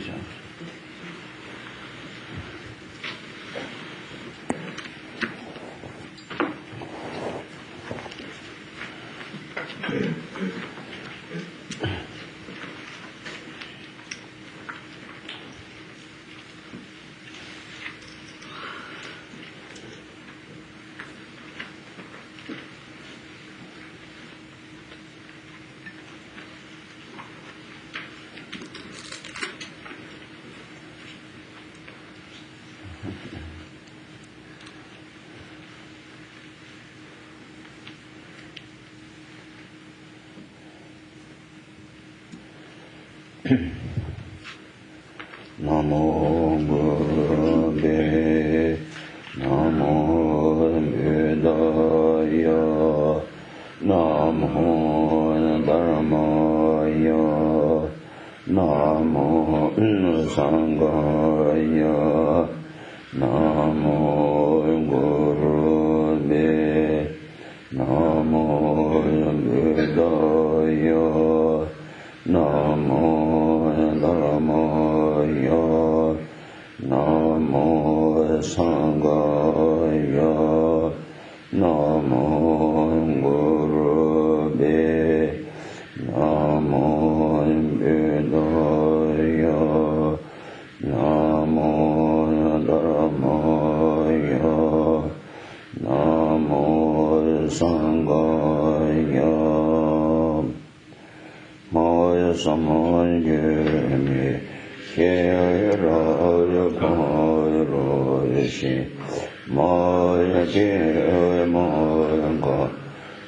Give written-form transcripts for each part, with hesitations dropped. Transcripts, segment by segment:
下。Namo Buddhaya, Namo Buddhaya, Namo Dharmaya, Namo Sanghaya, Namo Gurube, Namo Buddhaya, Namo Dharmaya, Namo Sanghaya, Namo Gurube, Namo Buddhaya, Namo Dharmaya, Namo Sanghaya. Maya Samanyami, Kaya Kaya Shi, Maya Kaya Maya,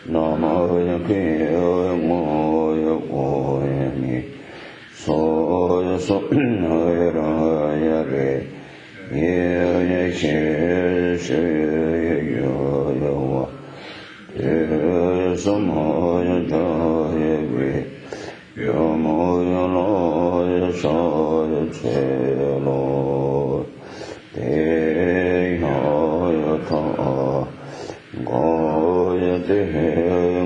Namaya Kaya Maya Koyami, Soya Soya Raya Re, Yaya Shaya Yawa, Yaya Samaya Jaya Re, Yamoya Loya Shaya Chelo, Deyaya Ta, Gaya Te,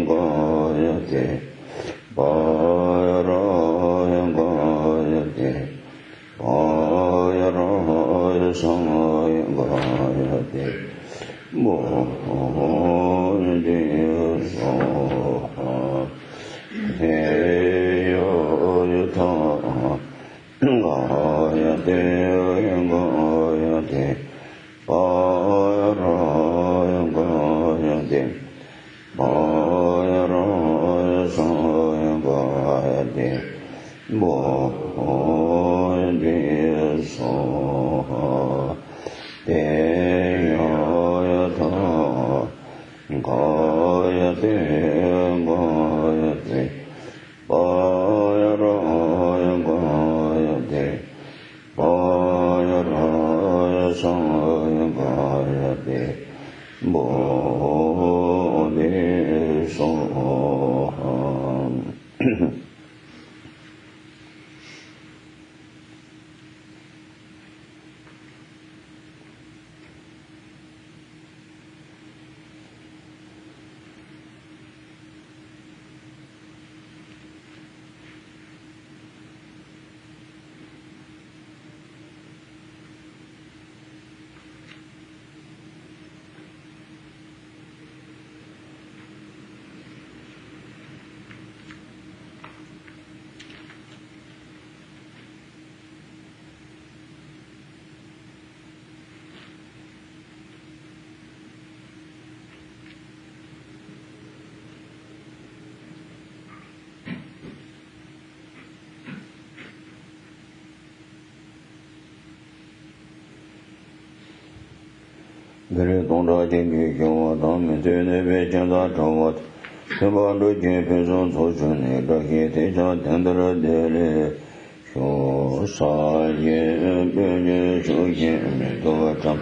Gaya Te, Baya Raya Gaya Te, Baya Raya Samaya Gaya Te, Moya Deya Soha, Deyaya Ta, Gaya Te, Gaya Te, Baya Raya Gaya Te, Baya Raya Samaya Gaya Te, Moya Deya Soha, Deyaya Ta, Gaya Te, Gaya Te, Baya Raya Gaya Te, Baya Raya Samaya Gaya Te, Bodhi Soha. Gare Tongda Jingi Kyungwa Dhammi Tene Vechanda Chawat Tepandu Jinpi Son Sochuni Daki Techa Tendra Dele Sho Sa Ye Pye Sho Ye Me Towa Cham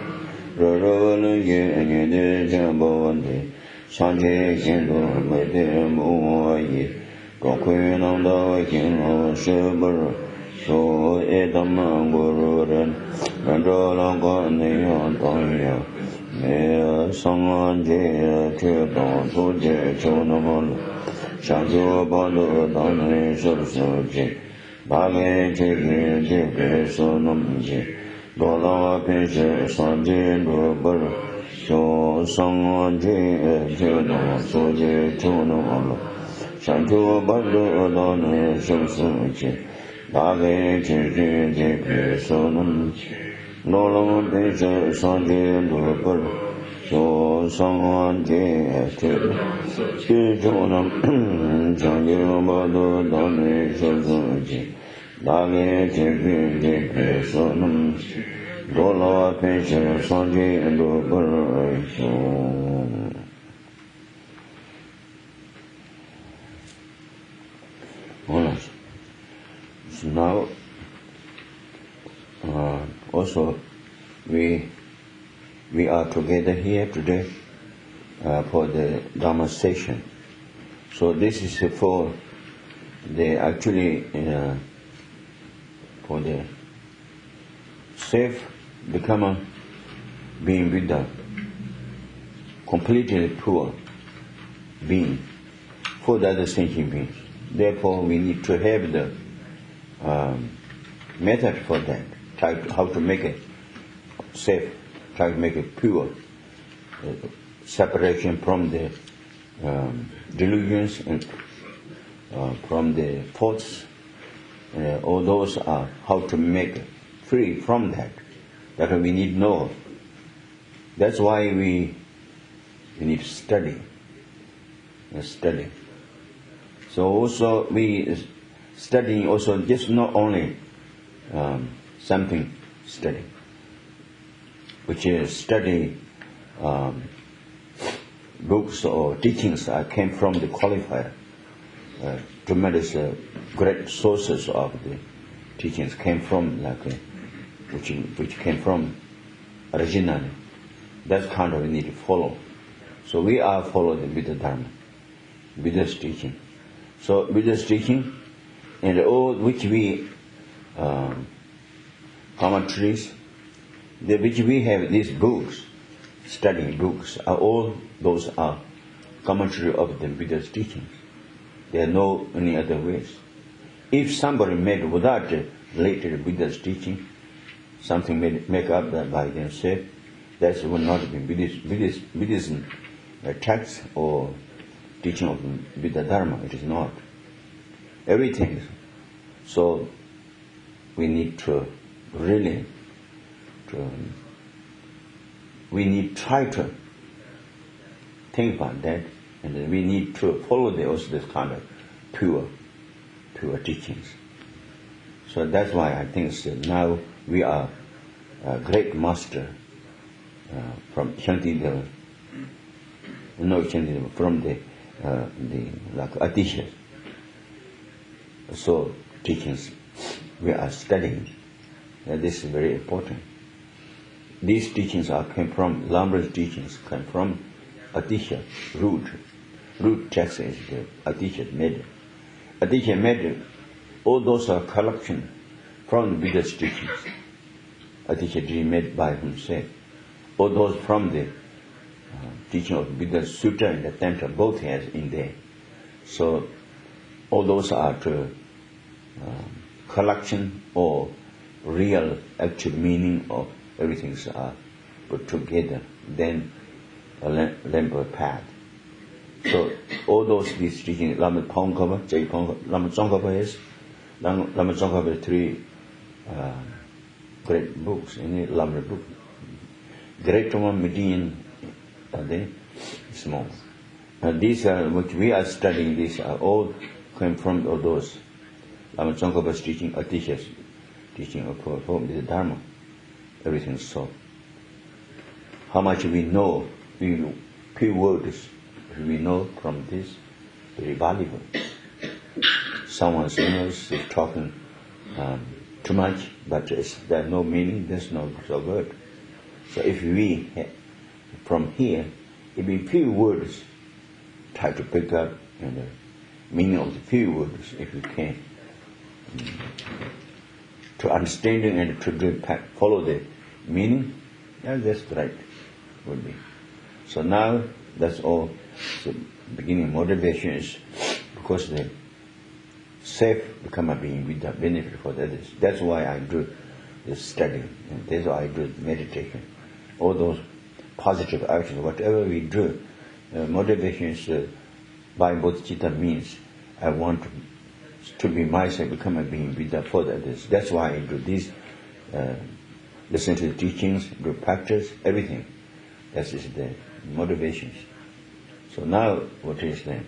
Rara Ye Nye De Chambo Wante Sanche Kendo Me De Muwa Ye Kokwe Nanda Kino Shebar Sho Edama Guru Ren Randa Langa Niya Tanya Me Sangha Je Che Tong Tu Je Cho Namal Shangyo Bando Dhammi Shur Su Je Dage Chigi Jipi Sunam Ji Dola Pinche Sanji Dubar Sho Sang Ji Jino Soji Chuno Olo Shantu Badu Adane Shimsun Ji Dage Chigi Jipi Sunam Ji Dola Pinche Sanji Dubar Sho Sang Ji Jino Shantu Badu Adane Shimsun Ji Dage Chigi Jipi Sunam Dola Pinche Sanji Dubar Sho. So now, also we are together here today for the Dhamma session. So this is for the actually for the safe become being Buddha, completely pure being for the other thinking beings. Therefore, we need to have the method for that. How to make it safe, try to make it pure, separation from the delusions and from the thoughts. All those are how to make it free from that. That we need to know. That's why we need to study. Study. So also we studying also just not only something study, which is study books or teachings that came from the qualifier. Tremendous great sources of the teachings came from which came from originally. That kind of we need to follow. So we are following the Buddha Dharma, Buddha's teaching. So Buddha's teaching and all which we commentaries, which we have these books, studying books, are all those are commentary of the Buddha's teachings. There are no any other ways. If somebody made without later Buddha's teaching, something make up that by themselves, that will not be Buddhism text or teaching of Buddha Dharma. It is not. Everything. So we need to really we need to try to think about that, and we need to follow also this kind of pure teachings. So that's why I think now we are a great master from GSTDL, from the like Adisha. So teachings we are studying. This is very important. These teachings came from Lam Rim Teachings, came from Adisha, root text is the Adisha made. Adisha made all those are collection from the Buddha's teachings. Adisha made by himself. All those from the teaching of Buddha's Sutta and the Tantra, both has in there. So all those are to collection or real actual meaning of everything are put together, then a lamp path. So all these teachings, Lama Tsongkhapa, Lama Tsongkhapa is Lama Tsongkhapa 3 great books in the Lama book. Great one, median, they small. These are which we are studying. These are all came from all those Lama Tsongkhapa's teaching, Adisha's teaching from the Dharma. Everything is so. How much we know, few words we know from this, very valuable. Someone else is talking too much, but there's no meaning, there's no so good. So if we, from here, it be few words, try to pick up the meaning of the few words, if you can, to understanding and to follow the meaning, that's right, would be. So now, that's all. So beginning motivation is because the safe become a being with the benefit for others. That's why I do this study. And that's why I do meditation. All those positive actions, whatever we do, motivation by bodhicitta means I want to be myself, become a being with the for others. That's why I do this. Listen to the teachings, do practice, everything. That is the motivations. So now, what is the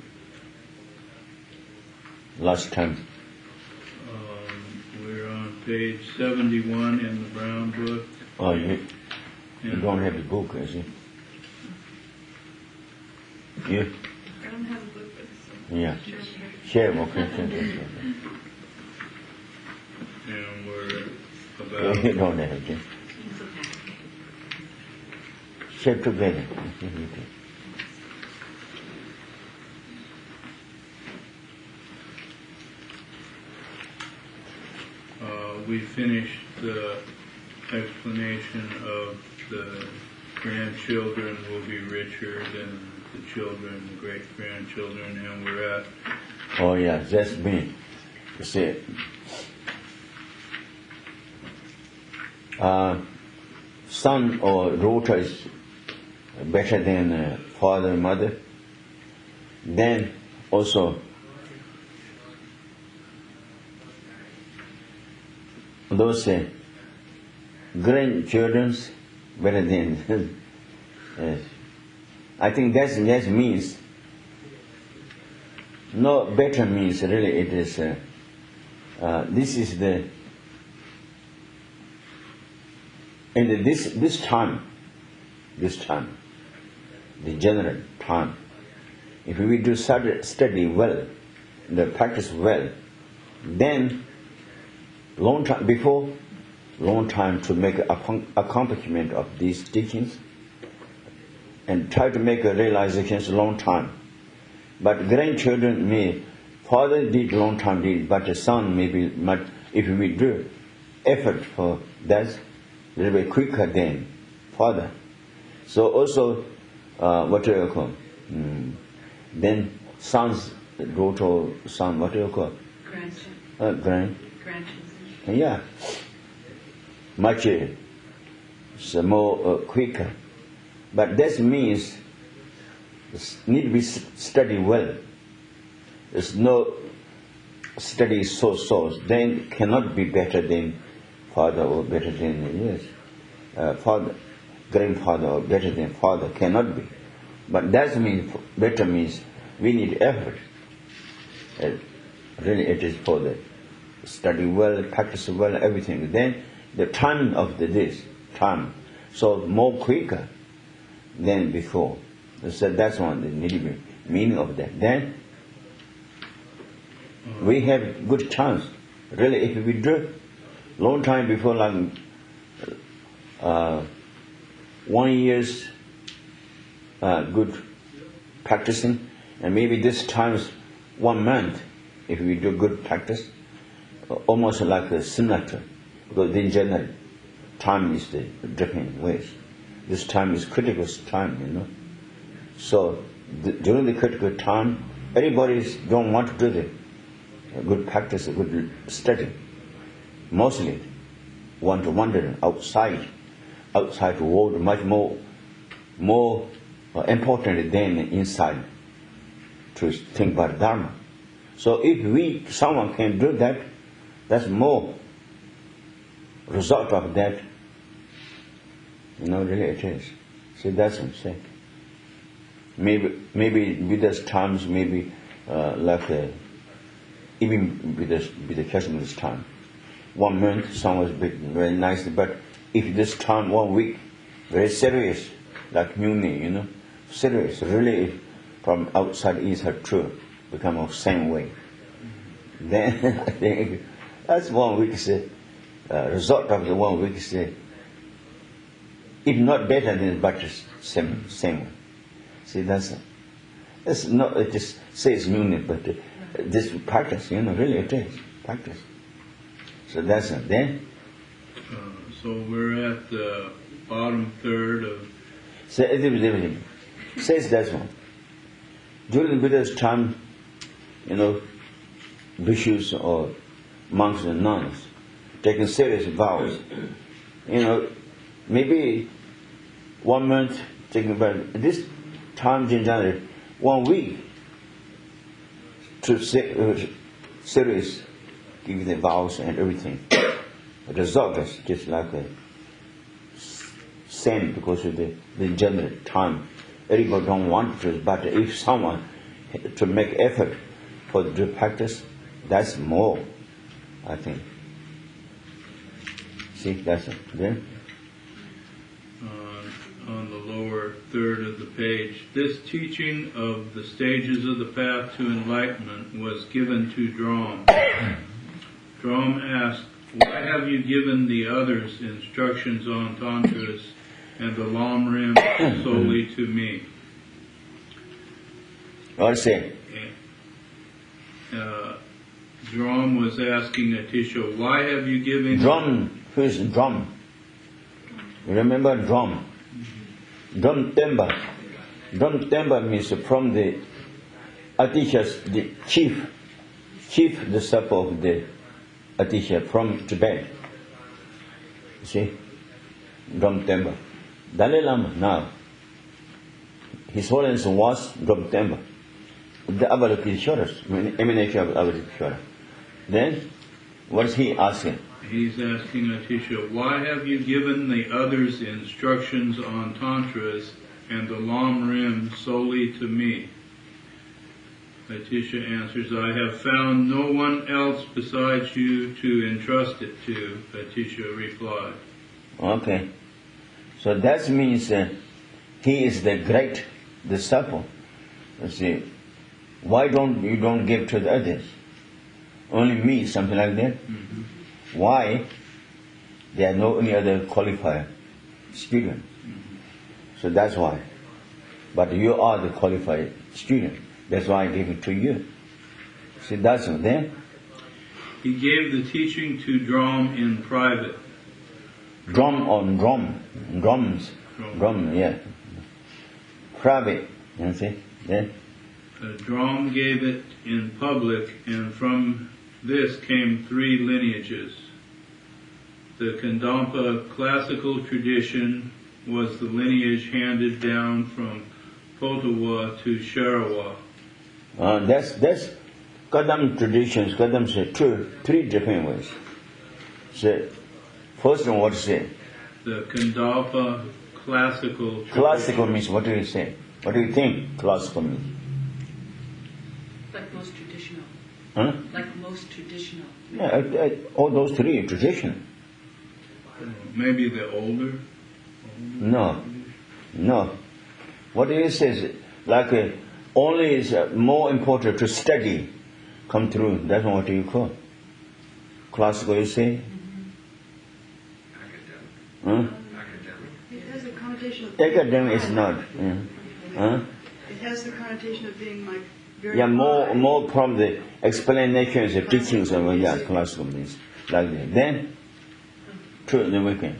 last time? We're on page 71 in the brown book. Oh, you don't have the book, is it? You? I don't have a book, but Yeah. Share, okay. And we're about... You don't have it. Share together. We finished the explanation of the grandchildren will be richer than the children, the great-grandchildren, and we're at... Oh yeah, that's me. You see, son or daughter is better than father and mother. Then also those grandchildren better than I think that means no better means really it is this is the in this time the general time, if we do study well, the practice well, then long time to make accomplishment of these teachings and try to make a realization long time. But grandchildren father did long time did, but the son maybe might, if we do effort for that, a little bit quicker than father. So also, what do you call? Then sons, daughter, son, what do you call? Grandchildren. Yeah, much more quicker. But that means need to be studied well. There's no study so then cannot be better than father or better than father, grandfather or better than father, cannot be. But that means better means we need effort. Really it is for the study well, practice well, everything. Then the time of this time, so more quicker than before. So that's one the meaning of that. Then we have good chance. Really, if we do long time before, like 1 year's good practicing, and maybe this time's 1 month, if we do good practice, almost like a similar, because in general, time is the different ways. This time is critical time, So during the critical time, everybody don't want to do the good practice, good study. Mostly want to wander outside the world, much more important than inside to think about Dharma. So if someone can do that, that's more result of that. Really it is. See, that's what I'm saying. Maybe with those times, maybe even with the Christmas time, 1 month, some was very nice. But if this time 1 week, very serious, like Muni, serious, really from outside inside true, become of same way. Then I think that's 1 week's result of the 1 week's. If not better than, but same way. See, it's not, it just says unit, but this practice, really it is practice. So that's it. Then? So we're at the bottom third of... Says that one. During the Buddha's time, bhikshus or monks and nuns, taking serious vows. Maybe 1 month taking vows. This time generally 1 week to serious, give the vows and everything. The result is just like the same because of the general time. Everybody don't want to, but if someone to make effort for the practice, that's more, I think. See, that's it. Then? On the lower third of the page, this teaching of the stages of the path to enlightenment was given to Drom. Drom asked, why have you given the others instructions on tantras and the Lam Rim solely to me? What say? Drom was asking Atisha, why have you given... Drum, who is drum? Remember drum? Drum temba. Drum temba means from the Atisha's, the chief disciple of the Atisha from Tibet. See? Drum temba. Dalai Lama now, His Holiness was Drum temba. The Avalokiteshvara, emanation of Avalokiteshvara. Then, what is he asking? He's asking Atisha, why have you given the others instructions on tantras and the Lam Rim solely to me? Atisha answers, I have found no one else besides you to entrust it to, Atisha replied. Okay. So that means he is the great disciple. You see, why don't you give to the others? Only me, something like that? Mm-hmm. Why? There are no any other qualified student. Mm-hmm. So that's why. But you are the qualified student. That's why I gave it to you. See, that's it. Then? He gave the teaching to Drom in private. Drum on drum. Drums. Drum, yeah. Private. You see? Then? Drom gave it in public, and from this came 3 lineages. The Kadampa classical tradition was the lineage handed down from Potawa to Sharawa. That's Kadam traditions. Kadam say 3 different ways. So, first one, what to say? The Kadampa classical tradition. Classical means, what do you say? What do you think classical means? Like most traditional. Huh? Like most traditional. Yeah, all those 3 are traditional. Maybe the older? No. What do you say is like only is more important to study, come through. That's what you call classical. You say? Huh? It has the connotation of... Academic is not. Huh? It has the connotation of being like very... Yeah, more from the explanations, the teachings of classical means like that. Then, true, the weekend.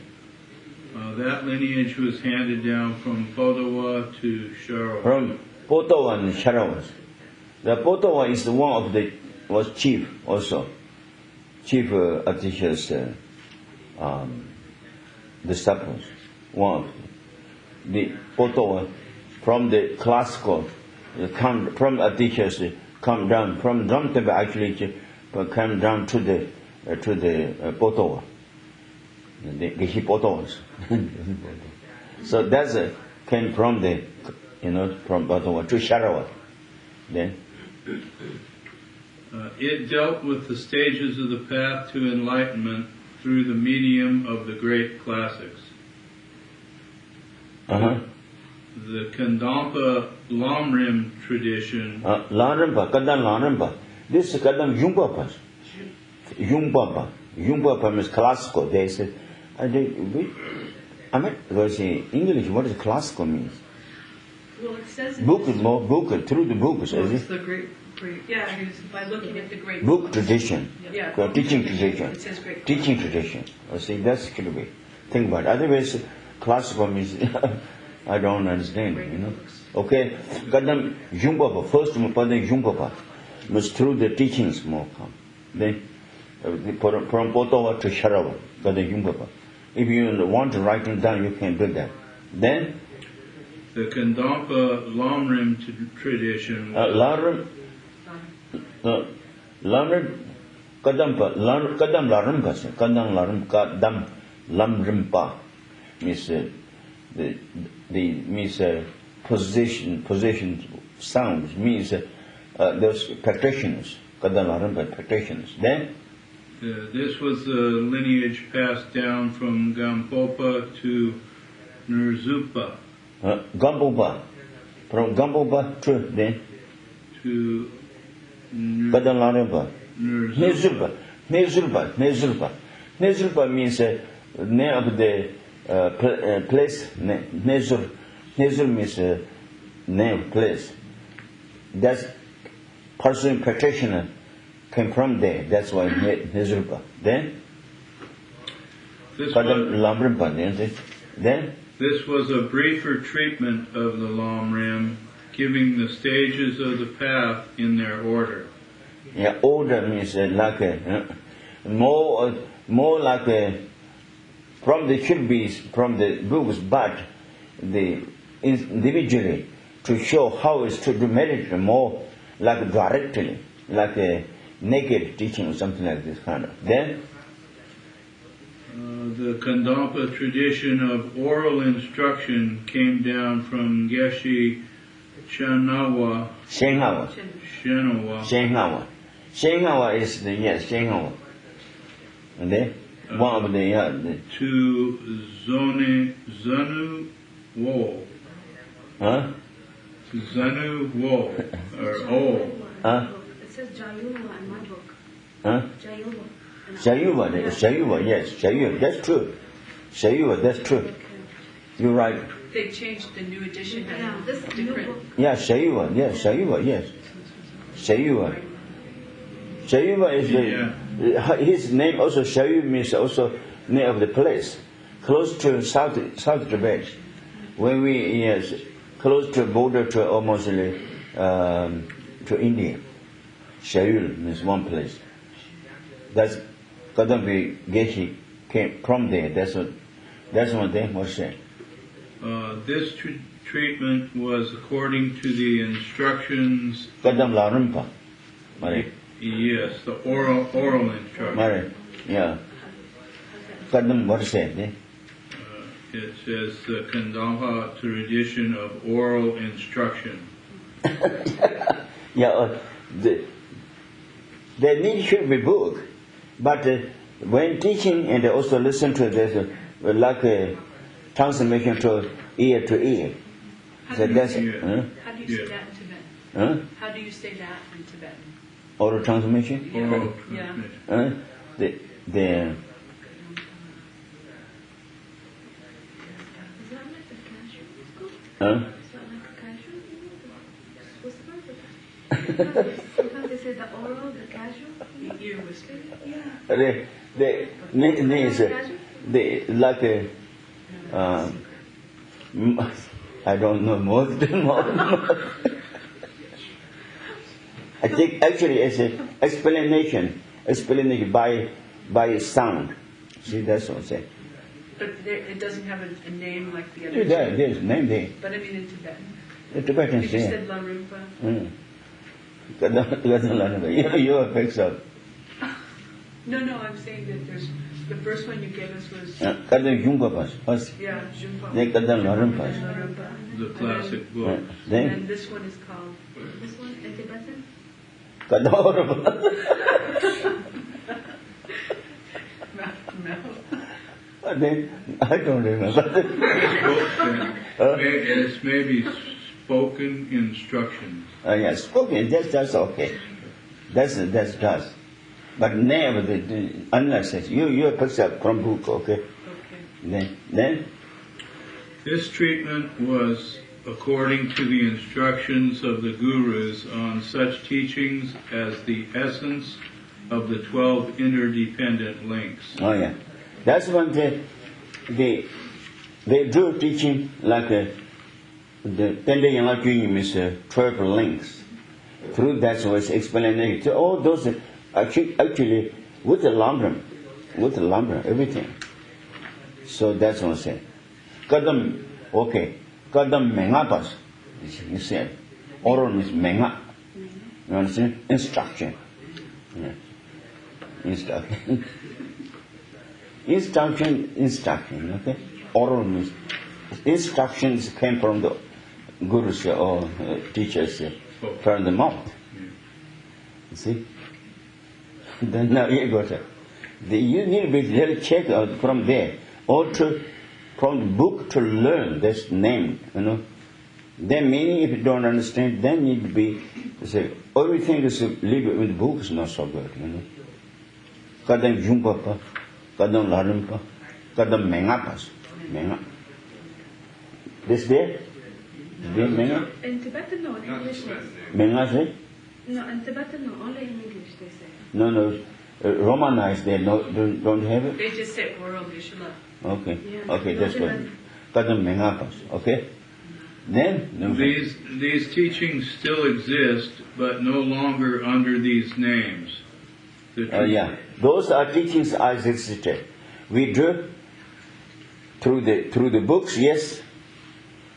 That lineage was handed down from Potawa to Sharawa. From Potawa and Sharawas. The Potawa is the one of the was chief also, chief Atisha's disciples. One of the Potawa from the classical come from Atisha's come down from Drum Temple actually come down to the Potawa. The Geshe Potawas. So that's came from the from Potawa to Sharawa. Then it dealt with the stages of the path to enlightenment through the medium of the great classics. The Kadampa Lam Rim tradition. Lam Rimpa. This is Kadam Yumpapa. Yumpapa means classical. They said, because in English, what does classical means? Well, it says... Book, through the books. Well, it's the great, yeah, by looking at the great... Book tradition. Yeah. Teaching tradition. It says great. Teaching tradition. See, that's should be. Think about it. Otherwise, classical means, I don't understand, Okay. Kadam Yumpapa. First, Padam Yumpapa. must through the teachings more come. Then from Potawa to Sharawa, if you want to write it down, you can do that. Then the Kadampa Lam Rim tradition. Lam Rim Kadampa Kadam Lam Rim Pa means the means position sounds means those practitioners. Kadam Lam Rim practitioners. Then this was the lineage passed down from Gampopa to Nurzupa. Gampopa. From Gampopa to then to Kadam Lam Rim Pa. Nurzupa means name of the place. Nezur means name place. That's person practitioner came from there. That's why Nezurpa. Then this was a briefer treatment of the Lam Rim, giving the stages of the path in their order. Yeah, order means like more like from the should be from the books, but the individually to show how is to do meditation more like directly, like a naked teaching or something like this kind of. Then the Kadampa tradition of oral instruction came down from Geshe Shenhawa. Shenhawa is the Shenhawa. And then one of the to Zanu Wo. Huh? Zanu Wo or O. Huh? It says Jayuva in my book. Huh? Jayuva, yes, Shayuva, that's true. Shayuva, that's true. You're right. They changed the new edition. Yeah, this is different. Yeah, Shayuva, yes. Shayuva is his name also. Shayuva means also name of the place, close to South Tibet. When we close to border to almost to India. Shayuva means one place. That's Kadampa Geshe came from there. That's what they must say. This treatment was according to the instructions. Kadam Lam Rim Pa. Yes, the oral instruction. Yeah. Kadam, what is that? It says the Kadampa tradition of oral instruction. Yeah, there should be book, but when teaching and also listen to this, like a transmission to ear. How do you say that in Tibetan? Huh? How do you say that in Tibetan? Oral transmission? Oral transmission. The Is that like a cashew? Huh? Is that like a cashew? Sometimes they say the oral, the cashew. Ear whisper. They like a I don't know more. I think actually it's an explanation by sound. See, that's what I'm saying. But it doesn't have a name like the other. There's a name there. But I mean in Tibetan. The Tibetan You just said Lam Rim Pa. You fix up. No, I'm saying that there's the first one you gave us was Kadam Jungpa first. yeah, Jumpa. Then Kadam Lam Rim Pa. The classic book. And this one is called this one in Tibetan? Kadam Then I don't remember. It's maybe spoken instructions. Yes, spoken. That's okay. That's does. But never unless you pick up from book, okay. Then This treatment was according to the instructions of the gurus on such teachings as the essence of the 12 interdependent links. Oh yeah, that's when they do teaching like the Tende Yangla Juni means 12 links. through that was explanation. So all those actually with the Lam Rim, everything. So that's what I'm saying. Kadam, okay. Kadam mengapas. You said. Oral means menga. You understand? Instruction. Yeah. Instruction. Instruction, okay? Oral means instructions came from the gurus or teachers from the mouth. You see? Then now you got it. You need to be really check out from there. Or from the book to learn this name, Then meaning if you don't understand, then need to be say everything is live in the book is not so good, Kadam Jumpa, Kadam Larimpa, Kadam Mengapas. This there? Menga? In Tibetan, no, in English. Menga say? No, in Tibetan, no, only in English they say. No. Romanized they don't have it? They just say oral Vishla. Okay. Yeah. Okay, that's good. Kadam Mengapas, okay? Then these teachings still exist, but no longer under these names. Yeah, those are teachings as existed. We drew through the books, yes.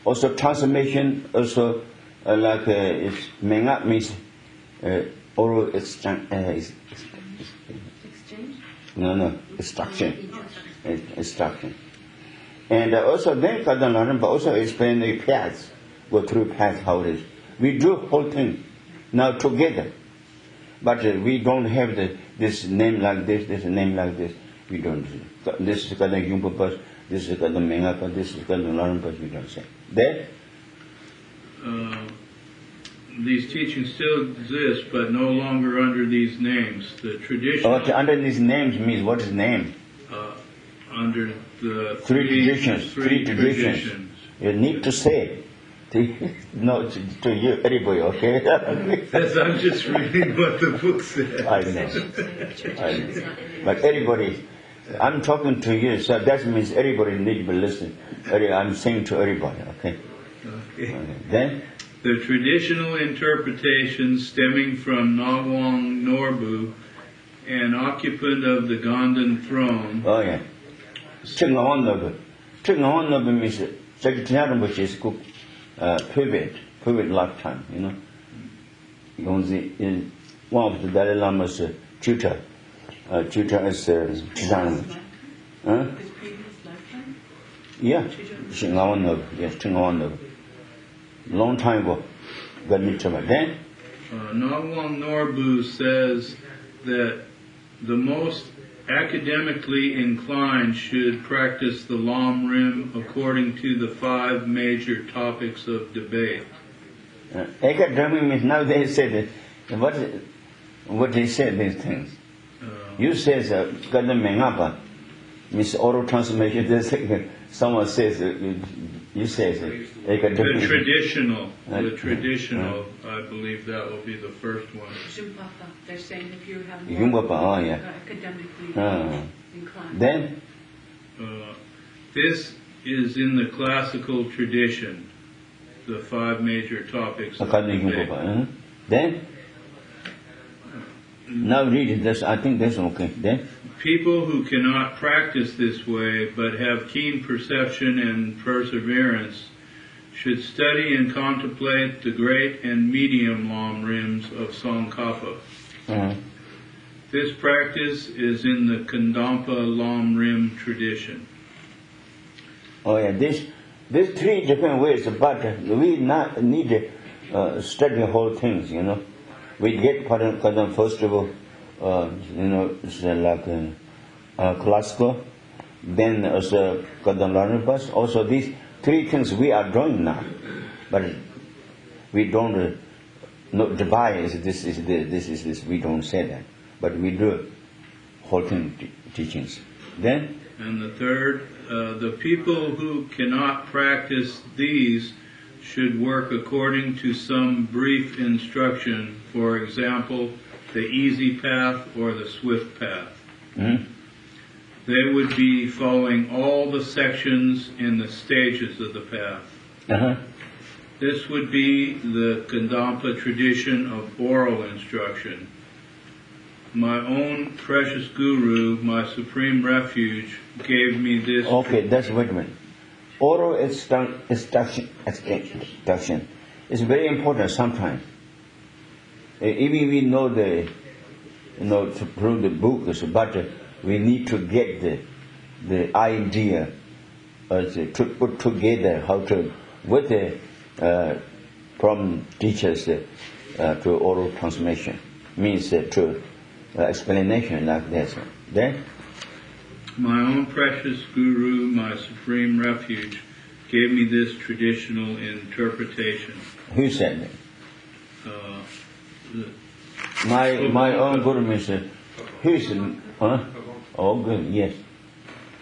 Also transformation, also it's menga means oral exchange. Exchange? No, instruction. And also then Kadam Larimpa also explain the paths, go through paths how it is. We do whole thing now together. But we don't have this name like this name like this. We don't. This is Kadam Yumpapas, this is Kadam Mengapa, this is Kadam Larimpa, we don't say. There? These teachings still exist, but no longer under these names. The tradition. Under these names means what is name? Under the three traditions. You need to say. No, to you, everybody, okay? Yes, I'm just reading what the book says. I know. But everybody, I'm talking to you, so that means everybody needs to listen. I'm saying to everybody, okay? Then? The traditional interpretations stemming from Nawang Norbu, an occupant of the Gondan throne. Oh, yeah. Nawang Norbu means Secretary which is pivot lifetime, In one of the Dalai Lama's tutor is Chidana. Huh? His previous lifetime? Yeah. Nawang Norbu, yes, Nawang Norbu. Long time ago. Then Nawang Norbu says that the most academically inclined should practice the Lam Rim according to the 5 major topics of debate. Academic means now they say that what they said these things. You say Kadam Mengapa means oral transformation. Someone says you say academic. The traditional, I believe that will be the first one. Jumpapa. They're saying if you have more academically inclined. Then? This is in the classical tradition, the 5 major topics. Then? Now read this, I think that's okay. Then? People who cannot practice this way but have keen perception and perseverance should study and contemplate the great and medium Lam Rims of Tsongkhapa. This practice is in the Kandampa Lam Rim tradition. Oh yeah, these 3 different ways, but we not need to study whole things, We get Kadam first of all, it's like classical, then also Kadam Larimpas. Also these 3 things we are doing now, but we don't divide. This is this. We don't say that, but we do whole thing teachings. Then. And the third, the people who cannot practice these should work according to some brief instruction, for example, the easy path or the swift path. They would be following all the sections in the stages of the path. This would be the Kadampa tradition of oral instruction. My own precious Guru, my supreme refuge, gave me this. Okay, that's wait a minute. Oral instruction is very important sometimes. Even we know to prove the books, but we need to get the idea to put together how to with from teachers to oral transmission means to explanation like this. Then my own precious Guru, my supreme refuge, gave me this traditional interpretation. Who said that? My own Guru means who's oh good, yes.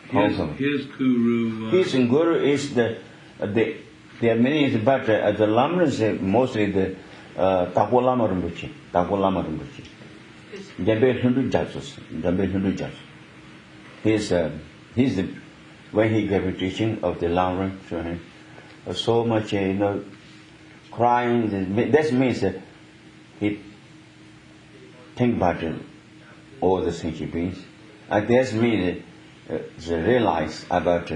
His Guru. His Guru is there are many, but the Lam Rim is mostly the Tapo Lama Rinpoche. Jambe Hindu judges. He's the when he gave a teaching of the Lam Rim to him, so much crying. That means he think about all the sentient beings, and that means they realize about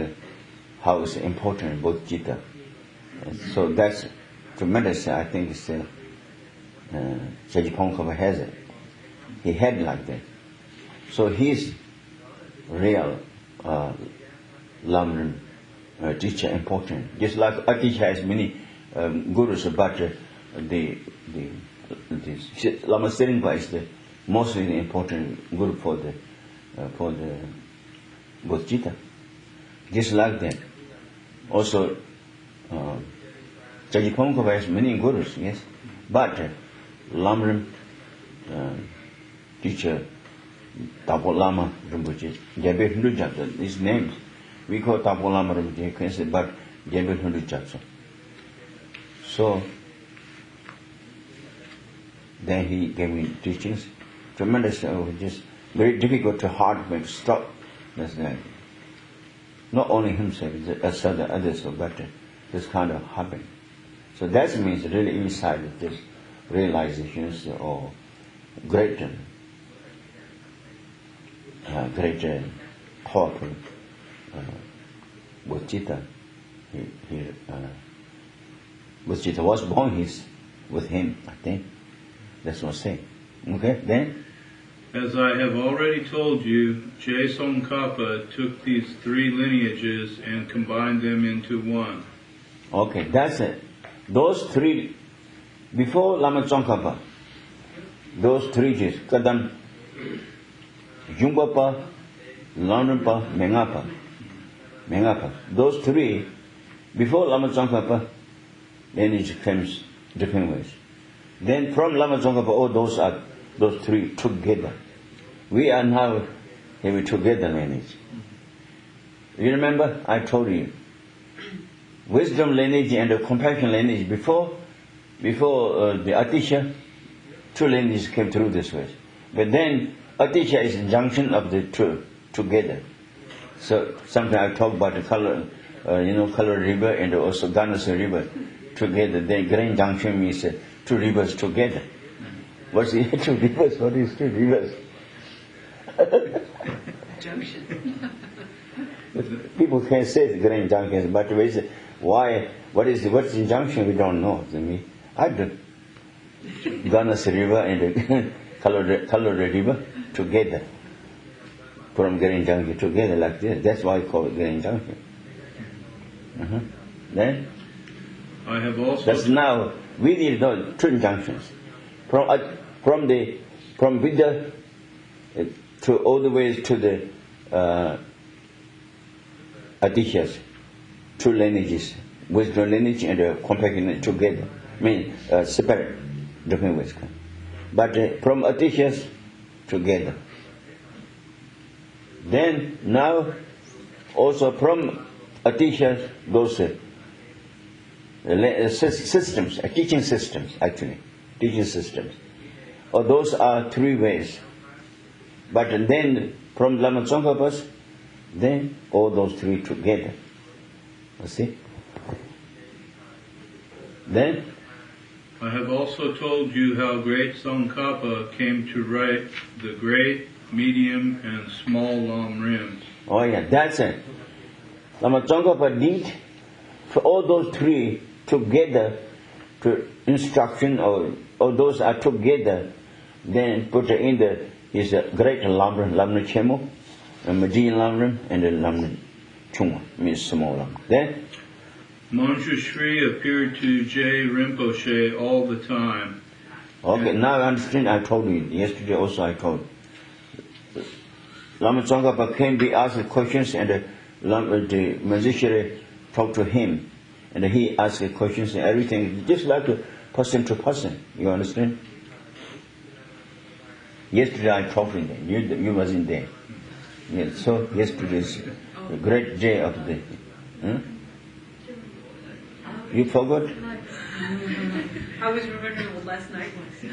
how it's important both Jita. So that's tremendous. I think it's Sajipongkava has it. He had like that. So he's real Lam Rim teacher important. Just like a teacher has many gurus, but the Lama Seringpa is the mostly the important guru for the Bodhicitta. Just like that. Also, Sajipongkava has many gurus, yes, but Lam Rim teacher Tapo Lama Rinpoche, Jambe Hindu Gyatso, these names we call Tapo Lama Rinpoche, but Jambe Hindu Gyatso. So then he gave me teachings, tremendous, just very difficult to hard to stop. That's that. Not only himself, as the others, but this kind of happened. So that means really inside of this realizations or great powerful Bodhicitta. Bodhicitta was born with him, I think. That's what I say. Okay, then? As I have already told you, Je Tsongkhapa took these three lineages and combined them into one. Okay, that's it. Those three, before Lama Tsongkhapa, those three J's, Kadam, Jungpapa, Lamrimpa, Mengapa. Those three, before Lama Tsongkhapa, then it comes different ways. Then from Lama Tsongkhapa, all those three together. We are now having together lineage. You remember? I told you. Wisdom lineage and the compassion lineage before the Atisha, two lineages came through this way. But then Atisha is a junction of the two together. So sometimes I talk about the color river and also Ganas river together. Then grand junction means two rivers together. What's the two rivers? What is two rivers? Junction. People can say the grand junction, but what's the junction? We don't know. I do. Ganas river and the color river together. From grand junction together like this. That's why I call it grand junction. Then? I have also. That's now we need those twin junctions. From Vidya to all the way to the Adishas, two lineages, wisdom lineage and compassion lineage together. Separate, different ways. But from Adishas together. Then now also from Adishas those systems, teaching systems actually. Teaching systems. Or those are three ways. But then from Lama Tsongkhapas, then all those three together. You see? Then? I have also told you how great Tsongkhapa came to write the great, medium, and small Lam Rims. Oh yeah, that's it. Lama Tsongkhapa did for all those three together to instruction or those are together, then put in the his great Lam Rim Chemo, medium Lam Rim, and the Lam Rim Chungwa, means small Lam. Then Manjushri appeared to J. Rinpoche all the time. okay, now I understand. I told you yesterday also. I told Lama Tsongkhapa came be asked questions, and the Manjushri talked to him, and he asked questions and everything, just like a person to person. You understand? Yesterday I talked to him. You wasn't there. Yes. So yesterday's a great day of the. You forgot? I was remembering what last night was.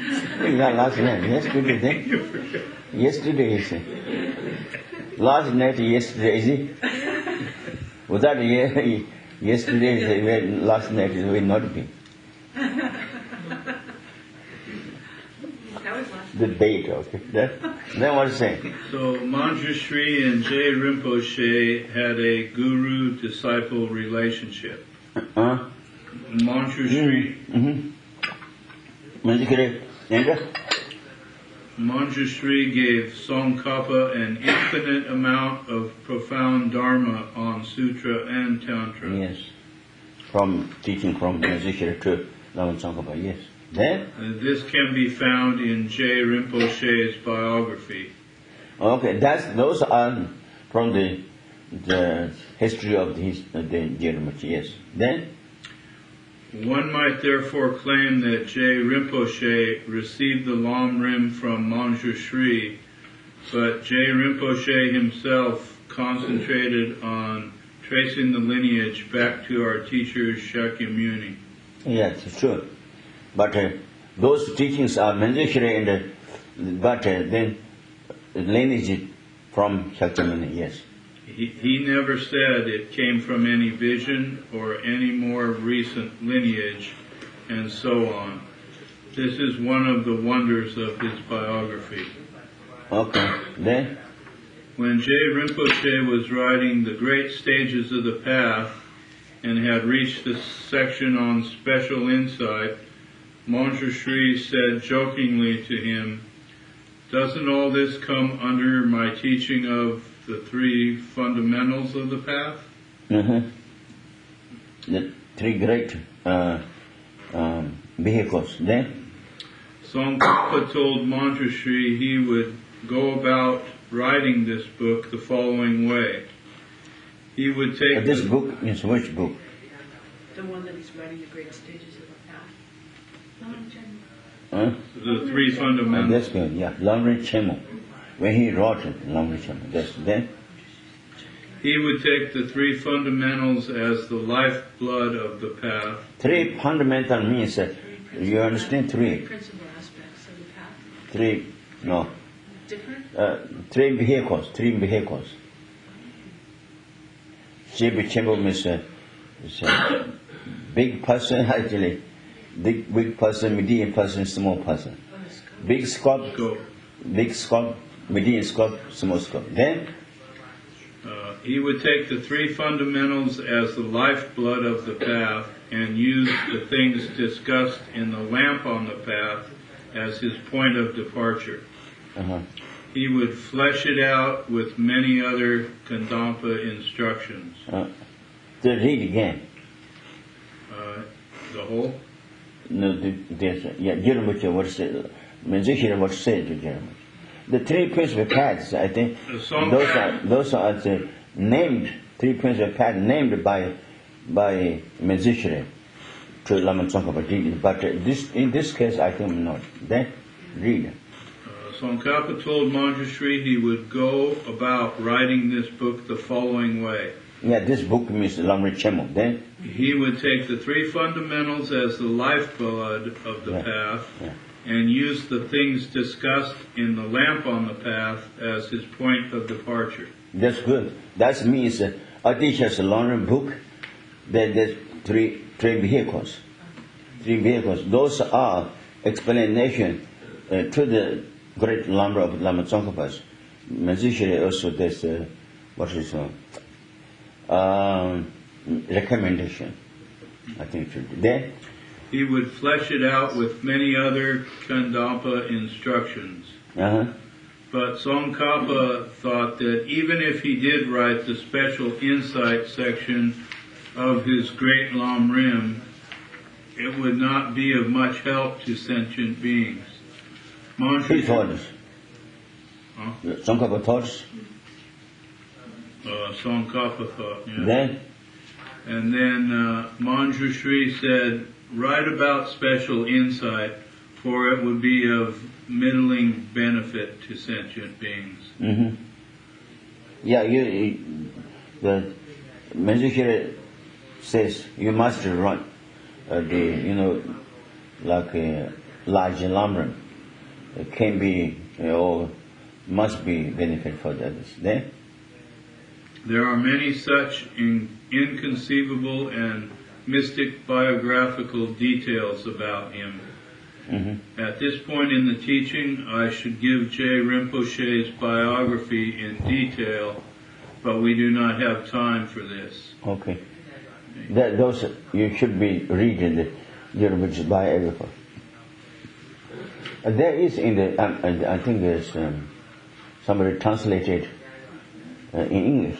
Yeah, last night. Yesterday then. Yesterday is last night. Yesterday is it? Without yesterday is last night it will not be. That was last The date, okay. Then what is saying? So Manjushri and J. Rinpoche had a guru-disciple relationship. Manjushri Manjushri gave Tsongkhapa an infinite amount of profound dharma on sutra and tantra. Yes. From teaching from Manjushri to Lama Tsongkhapa, yes. Then? This can be found in J. Rinpoche's biography. Okay, those are from the history of the Rinpoche, yes. Then? One might therefore claim that J. Rinpoche received the Lam Rim from Manjushri, but J. Rinpoche himself concentrated on tracing the lineage back to our teacher Shakyamuni. Yes, sure. But those teachings are Manjushri, but then lineage from Shakyamuni, yes. He never said it came from any vision or any more recent lineage, and so on. This is one of the wonders of his biography. Okay, then? When J. Rinpoche was writing the great stages of the path and had reached the section on special insight, Manjushri said jokingly to him, "Doesn't all this come under my teaching of the three fundamentals of the path?" The three great vehicles. Then? Tsongkhapa told Manjushri he would go about writing this book the following way. He would take this book is which book? The one that he's writing, the great stages of the path. the three fundamentals. That's good, yeah. Lam Rim Chemo. When he wrote it, Lam Rim Chemo. That's then? He would take the three fundamentals as the lifeblood of the path. Three fundamental means, you understand three? Principal aspects of the path. Three, no. Different? Three vehicles. Jibi Chemo means big person, actually. Big person, medium person, small person. Big scope, medium scope, small scope. Then? He would take the three fundamentals as the lifeblood of the path and use the things discussed in the lamp on the path as his point of departure. He would flesh it out with many other Kandampa instructions. Read again. The whole? No, Jeremiah what said, Manjushri what said to Jeremiah. The three principal paths, I think, those are the named three principal paths named by Manjushri to Lama Tsongkhapa. But in this case, I think not. Then read. Tsongkhapa told Manjushri he would go about writing this book the following way. Yeah, this book means Lam Rim Chemo. Then he would take the three fundamentals as the lifeblood of the path and use the things discussed in the lamp on the path as his point of departure. That's good. That means Adisha's Lam Rim book, there's three vehicles. three vehicles. Those are explanation to the great number of Lama Tsongkhapas. Musician also there's recommendation. I think it should be there. He would flesh it out with many other Kandapa instructions. But Tsongkhapa thought that even if he did write the special insight section of his great Lam Rim, it would not be of much help to sentient beings. He taught us. Tsongkhapa taught us. Tsongkhapa thought, yeah. Then? And then Manjushri said, write about special insight, for it would be of middling benefit to sentient beings. Yeah, the Manjushri says you must write like a large Lam Rim. It can be or must be benefit for others. Then? There are many such inconceivable and mystic biographical details about him. At this point in the teaching, I should give J. Rinpoche's biography in detail, but we do not have time for this. Okay. Those you should be reading the Rinpoche's biography. There is in the I think there's somebody translated in English.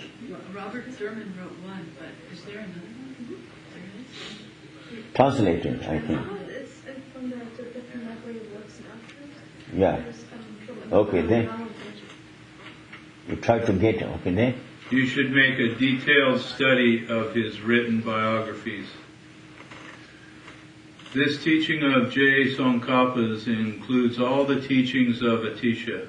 Robert Thurman wrote one, but is there another one? There is? Translated, I think. It's from the different library works and Yeah. Okay, then you try to get it. Okay, then. You should make a detailed study of his written biographies. This teaching of J. Tsongkhapa's includes all the teachings of Atisha.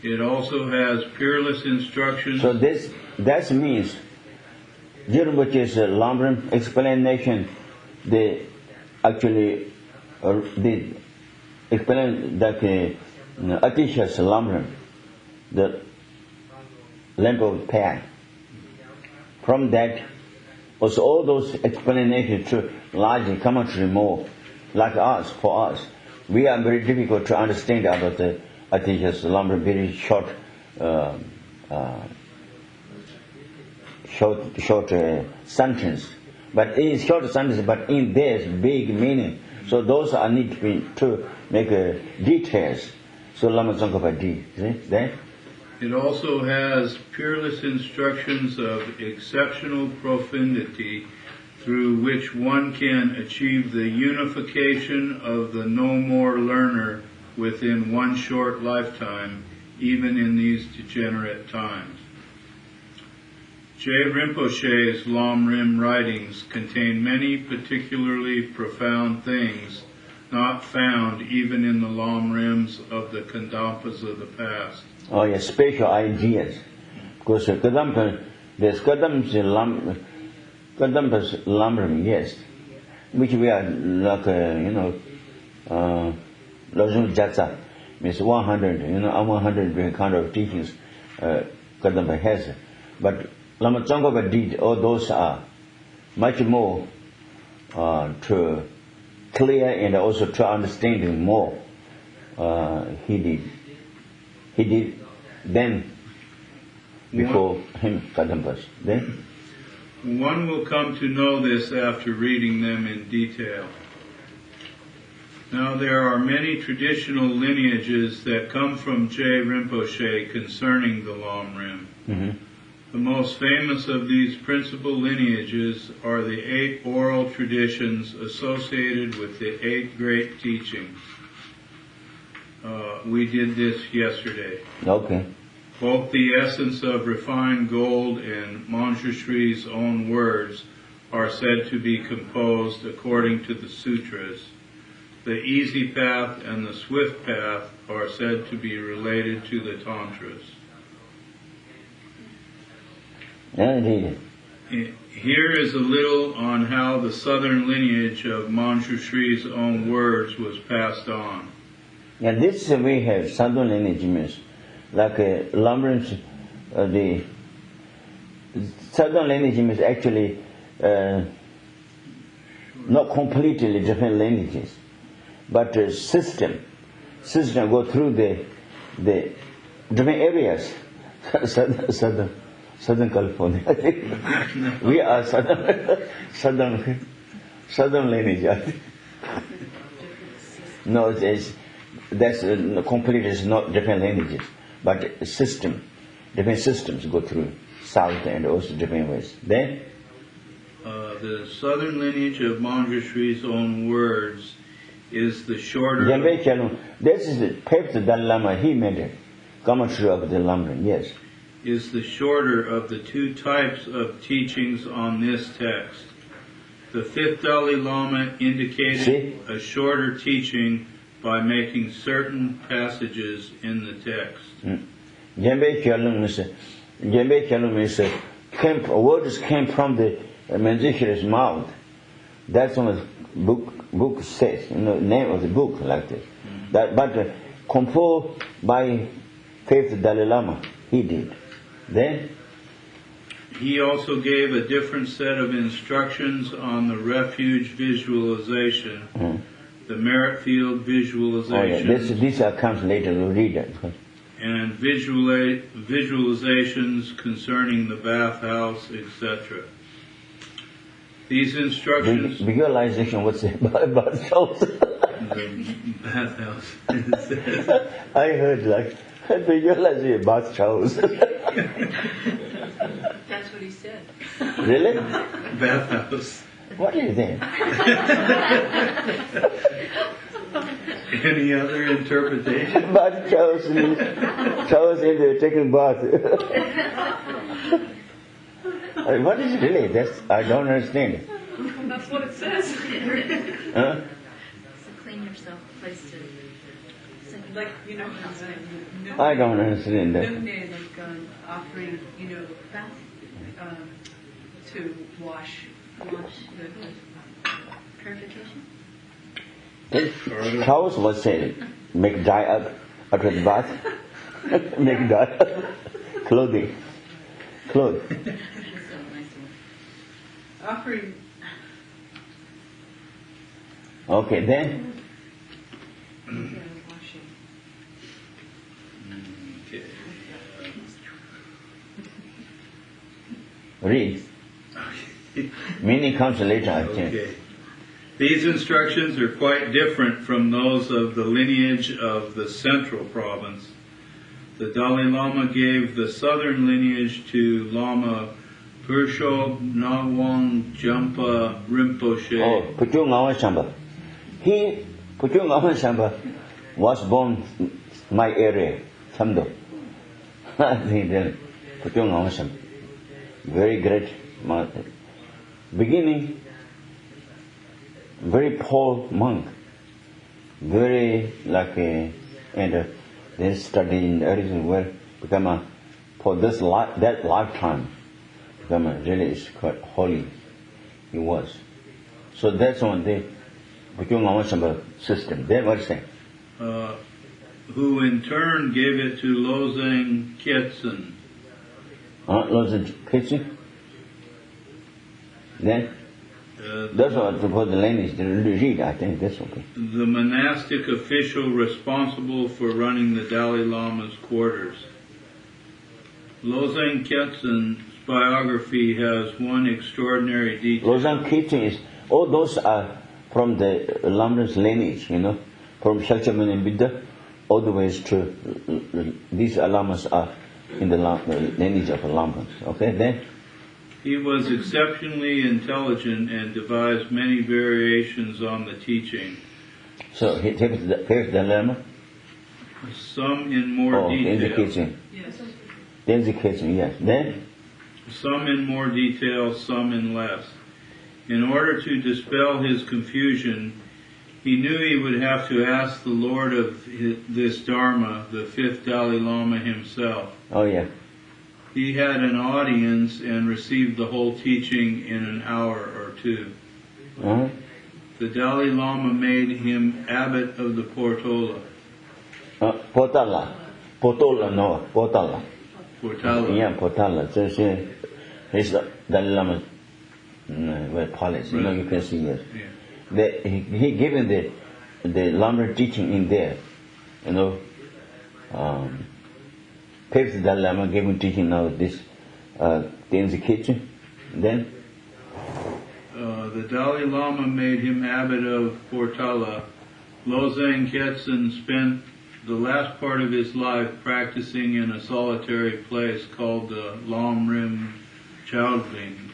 It also has peerless instructions. So that means Rinpoche's Lam Rim explanation, they actually they explain that Atisha's Lam Rim, the lamp of path. From that, also all those explanations to largely commentary more, like us, for us. We are very difficult to understand about the Atisha's Lam Rim, very short sentence. But in short sentence, but in there's big meaning. So those are need to make details. So Lama Tsongkhapa did. See? There? It also has peerless instructions of exceptional profundity through which one can achieve the unification of the no more learner within one short lifetime, even in these degenerate times. J. Rinpoche's Lam Rim writings contain many particularly profound things not found even in the Lam Rims of the Kandampas of the past. Oh yes, special ideas. Because there's Kadampas Lam Rim, yes, which we are like, Lojun Jatsa, means 100, 100 kind of teachings Kadampa has. But Lama Tsongkhapa did, all those are much more to clear and also to understanding more. He did then before him Kadampas. Then one will come to know this after reading them in detail. Now there are many traditional lineages that come from J. Rinpoche concerning the Lam Rim. The most famous of these principal lineages are the 8 oral traditions associated with the 8 great teachings. We did this yesterday. okay. Both the essence of refined gold and Manjushri's own words are said to be composed according to the sutras. The easy path and the swift path are said to be related to the tantras. Indeed. Here is a little on how the southern lineage of Manjushri's own words was passed on. Yeah, this we have southern lineage means like Lam Rim's, the southern lineage means actually not completely different lineages, but system go through the different areas. Southern California. We are southern lineage. No, that's completely not different lineages, but different systems go through south and also different ways. Then the southern lineage of Manjushri's own words is the shorter. This is the fifth Dalai Lama. He made it. Commentary of the Lam Rim, yes. Is the shorter of the two types of teachings on this text. The fifth Dalai Lama indicated a shorter teaching by making certain passages in the text. Words came from the Manjushri's mouth. That's what the book says. Name of the book like this. But composed by fifth Dalai Lama, he did. Then he also gave a different set of instructions on the refuge visualization, the merit field visualization. This comes later. We'll read it. And visualizations concerning the bathhouse, etc. These instructions. Visualization. What's it? Bathhouse. The bathhouse. I heard like visualization bathhouse. That's what he said. Really? Bathhouse. What is that? Any other interpretation? Bathhouse in the taking bath. What is it really? I don't understand it. That's what it says. Huh? To clean yourself, place to. Like, I don't understand that. like offering, bath to wash the Purification? House was saying, make dye up after the bath. Make dye up. Clothes. offering. Okay, then. Washing. Okay. Read. Meaning comes later, I think. Okay. These instructions are quite different from those of the lineage of the central province. The Dalai Lama gave the southern lineage to Lama Pursho Nawang Jampa Rinpoche. Oh, Puchu Ngawan Shamba. Puchu Ngawan Shamba was born my area, Samdo. Puchu Ngawan Shamba. Very great mountain. Beginning, very poor monk. Very lucky, and then studying everything well, become for that lifetime, become really is quite holy. He was. So that's on the Puchu Ngawan Shamba system. Then what's that? Who in turn gave it to Losang Gyeltsen. Losang Gyeltsen? Then? That's what for the lineage to read, I think that's okay. The monastic official responsible for running the Dalai Lama's quarters. Losang Gyeltsen's biography has one extraordinary detail. Losang Gyeltsen is, all those are from the Lama's lineage, from Shakyamun and Buddha, all the ways to these Lamas are in the lineage of Lamas. Okay, then? He was exceptionally intelligent and devised many variations on the teaching. So here's the Lama? Some in more detail. In the kitchen. Yes. In the kitchen, yes. Then? Some in more detail, some in less. In order to dispel his confusion, he knew he would have to ask the Lord of this Dharma, the fifth Dalai Lama himself. Oh, yeah. He had an audience and received the whole teaching in an hour or two. Uh-huh. The Dalai Lama made him abbot of the Portola. Portala. Portala. Yeah, Portala. So he's the Dalai Lama Well, polish. You know, you can see it. Yeah. He given the Lam Rim teaching in there. You know, Fifth Dalai Lama gave him teaching now this in the kitchen. Then the Dalai Lama made him abbot of Portala. Losang Gyeltsen spent the last part of his life practicing in a solitary place called the Lam Rim Teachings.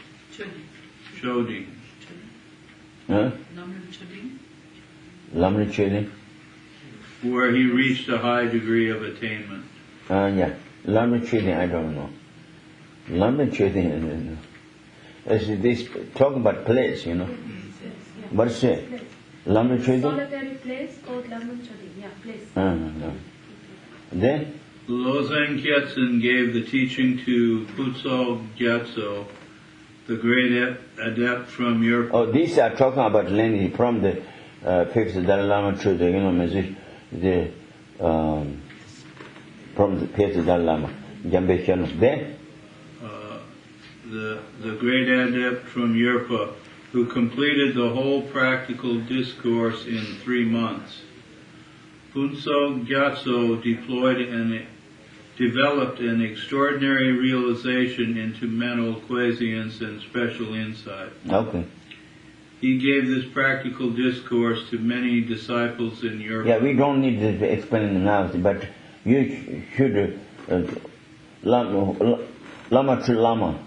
huh? Lam Rim Teachings. Where he reached a high degree of attainment. Yeah. Lam Rim Teachings, I don't know. Lam Rim Teachings. This talking about place, you know. What is it? Lam Rim Teachings? Solitary place called Lam Rim Teachings. Yeah, place. No. Then Losang Gyeltsen gave the teaching to Putsal Gyatso, the great adept from Europe. oh, these are talking about lineage from the Fifth Dalai Lama to the, you know, from the Fifth Dalai Lama. Jambe Shanus. Then The great adept from Europe, who completed the whole practical discourse in 3 months. Putsal Gyatso developed an extraordinary realization into mental quiescence and special insight. okay. He gave this practical discourse to many disciples in Europe. Yeah, we don't need to explain it now, but you should Lama to Lama,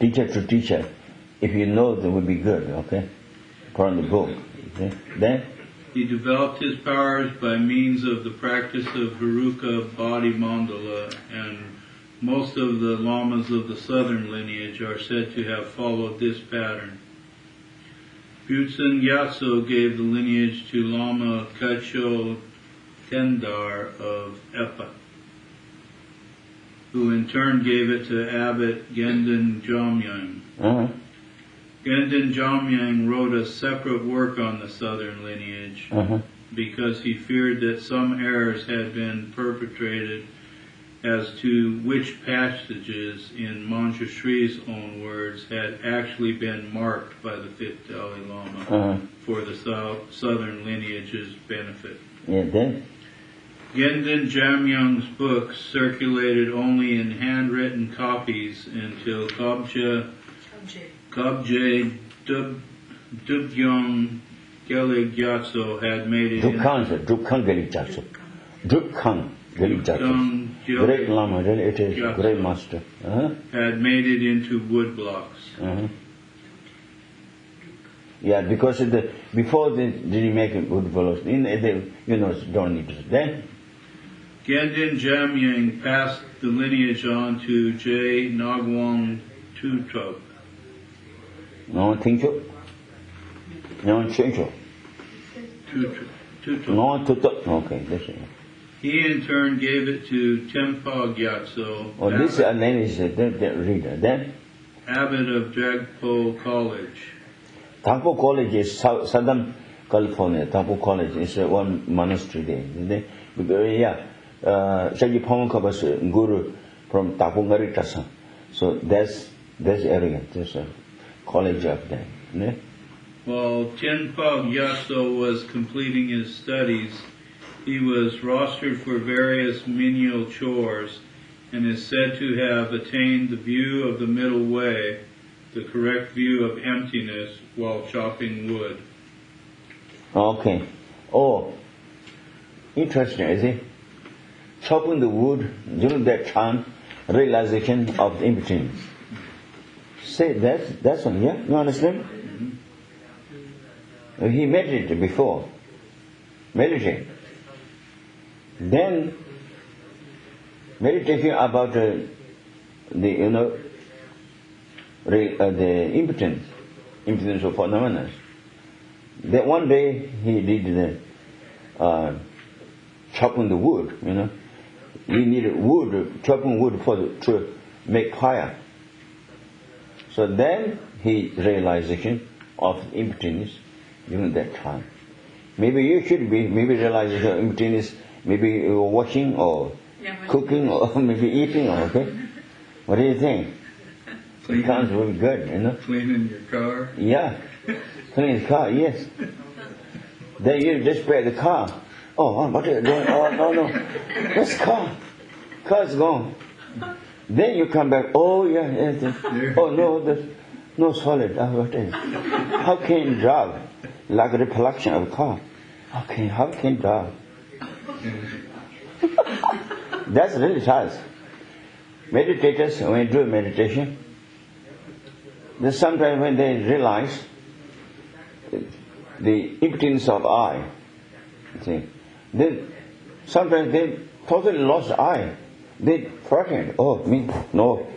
teacher to teacher. If you know, that would be good. Okay, from the book. Okay? Then He developed his powers by means of the practice of Haruka Body Mandala, and most of the lamas of the southern lineage are said to have followed this pattern. Gyeltsen Gyatso gave the lineage to Lama Kacho Tendar of Epa, who in turn gave it to Abbot Gendon Jamyang. Gendon Jamyang wrote a separate work on the southern lineage because he feared that some errors had been perpetrated as to which passages, in Manjushri's own words, had actually been marked by the fifth Dalai Lama for the southern lineage's benefit. yeah, then Gendon Jamyang's books circulated only in handwritten copies until Kabje Dugyong Gelig Gyatso had made it Dukhan Gelig Gyatso. Dukhan Gelig Gyatso. Great Lama, really, it is Gyatso great master. had made it into wood blocks. Yeah, because before they didn't make it good fellows, don't need to. Then Gendon Jamyang passed the lineage on to J. Nagwang Tutub. no think so. No change. Tutub. No to okay, that's it. He in turn gave it to Tempa Gyatso, Oh, this name is the reader. Then abbot of Jagpo College. Tapo College is Southern California. Tapo College is one monastery there. Because, Shaggy Pamakabas Guru from Tapo Garitasa. So that's area. There's a college up there. Ne? While Tenpa Gyatso was completing his studies, he was rostered for various menial chores and is said to have attained the view of the middle way, the correct view of emptiness while chopping wood. Okay. Oh, interesting, is it? Chopping the wood during that time, realization of the emptiness. Say that's one, yeah? You understand? He meditated before. Meditate. Then meditation about the impotence of phenomena. Then one day he did the chopping the wood. We needed wood, chopping wood to make fire. So then he realization of impotence during that time. Maybe you should be realization of impotence. Maybe washing or cooking or maybe eating. Okay, what do you think? It comes really good, you know. Cleaning your car? Yeah. Clean the car, yes. Then you just spray the car. Oh, what are you doing? Oh, no. Where's the car? Car's gone. Then you come back. Oh, yeah. Oh, no, there's no solid. What is it? How can you drive like a reflection of a car? How can you drive? That's really tough. Meditators, when you do meditation, then sometimes when they realize the impotence of I, then sometimes they totally lost I. They frightened. Oh, me, no.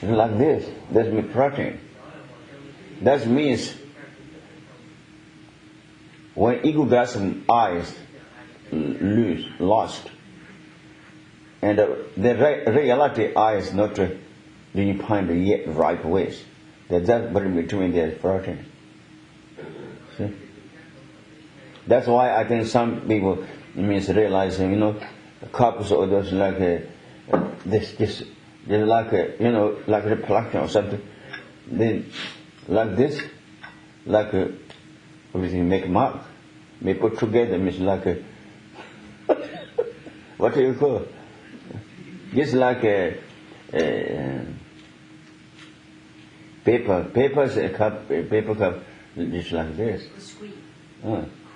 Like this. That's me frightened. That means when ego gets eyes lost, and the reality I is not being found yet right ways. That's between the frightened. See? That's why I think some people means realizing, couples or those like this, they're like like a reflection or something. They like this, like everything make mark, may put together means like a what do you call? Just like a paper cup, just like this. Sweet.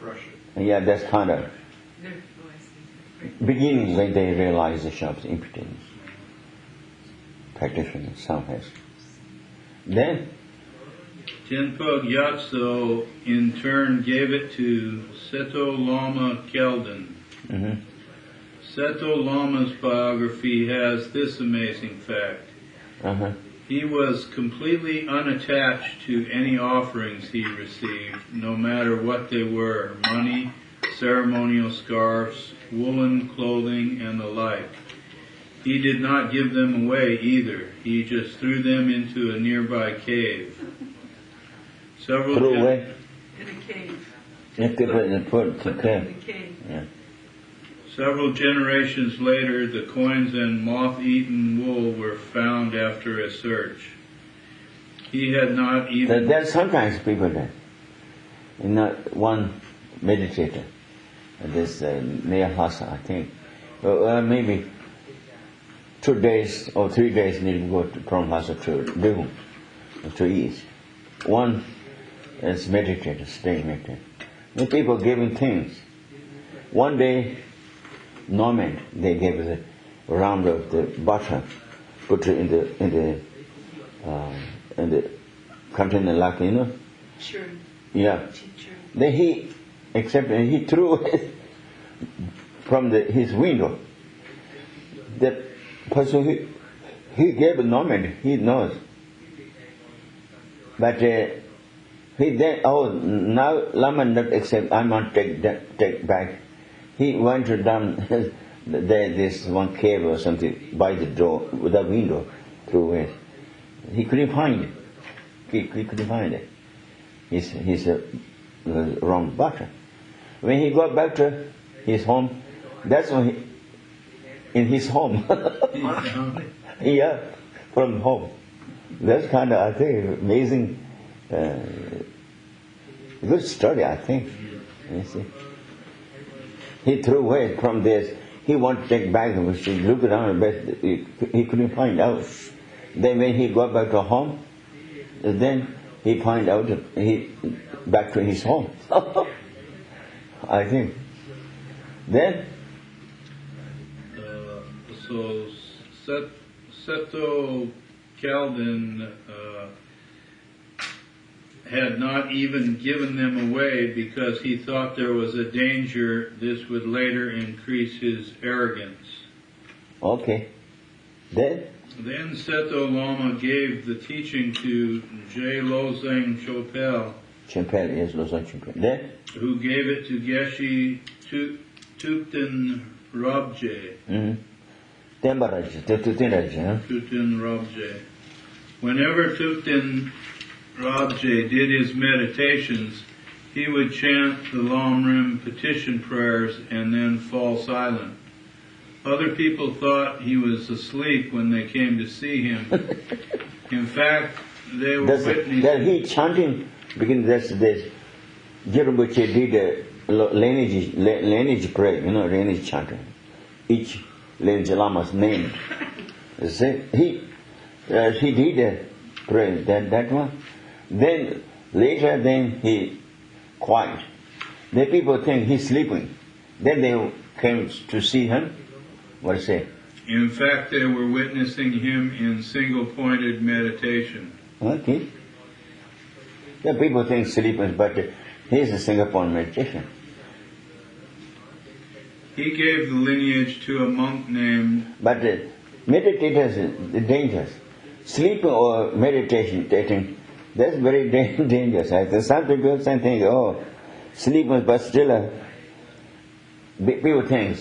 Crush it. Yeah, that's kind of There, oh, I see. beginning when they realize the sharp impotence. Practitioner, some has. Then, Tenpo Gyatso in turn gave it to Seto Lama Kelden. mm-hmm. Seto Lama's biography has this amazing fact. Uh-huh. He was completely unattached to any offerings he received, no matter what they were, money, ceremonial scarves, woolen clothing, and the like. He did not give them away either. He just threw them into a nearby cave. Several Threw away. In a cave. If they put in the In cave. the cave. Yeah. Several generations later, the coins and moth-eaten wool were found after a search. He had not even... There's sometimes people that, one meditator, this Neyahasa, I think, maybe 2 days or 3 days need to go from Lhasa to Devon, to eat. One is meditator, staying meditator. The people giving things. One day, Norman, they gave the round of the butter, put it in the container like, Sure. Yeah. Sure. Then he threw it from his window. The person he gave Norman, he knows. But he then, now Lama not accept, I want to take back. He went to down this one cave or something by the door, with the window through it. He couldn't find it. He couldn't find it. His wrong butter. When he got back to his home, that's when in his home. Yeah, from home. That's kind of, I think, amazing, good story, I think. You see. He threw away from this. He wanted to take back, and he looked around, but he couldn't find out. Then when he got back to home, then he find out he back to his home. I think. Then. So Seto Kelden had not even given them away because he thought there was a danger this would later increase his arrogance. Okay. Then Seto Lama gave the teaching to J. Lozang Chopel, yes, Lozang Chopel. Then who gave it to Geshe Tsultim Gyeltsen. Mm-hmm. Tsultim Gyeltsen. Whenever Tsultim Gyeltsen did his meditations, he would chant the Lam Rim petition prayers and then fall silent. Other people thought he was asleep when they came to see him, In fact, they were That witnessing. he chanting, because that's this. Rinpoche did a lineage prayer, lineage chanting. Each lineage lama's name. He did a prayer, that one. Then later, then he quiet. Then people think he's sleeping. Then they came to see him. What say? In fact, they were witnessing him in single-pointed meditation. Okay. Yeah, people think sleeping, but he's a Singapore meditation. He gave the lineage to a monk named. But meditators are dangerous. Sleeping or meditating, that's very dangerous. Some people think, oh, sleeping, but still, people think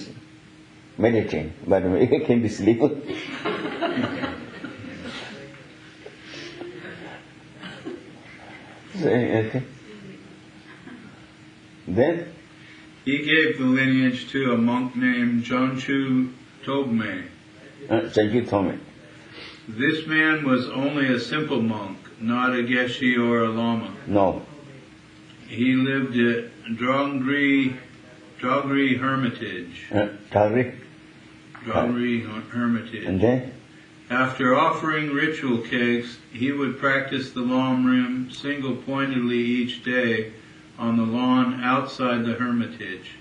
meditating, but it can be sleeping. Okay. Then He gave the lineage to a monk named Jonchu Tobme. Sanju told me. This man was only a simple monk, not a Geshe or a Lama. No. He lived at Drongri Hermitage. Tagri. Drongri Hermitage. And then? After offering ritual cakes, he would practice the Lam Rim single-pointedly each day on the lawn outside the hermitage.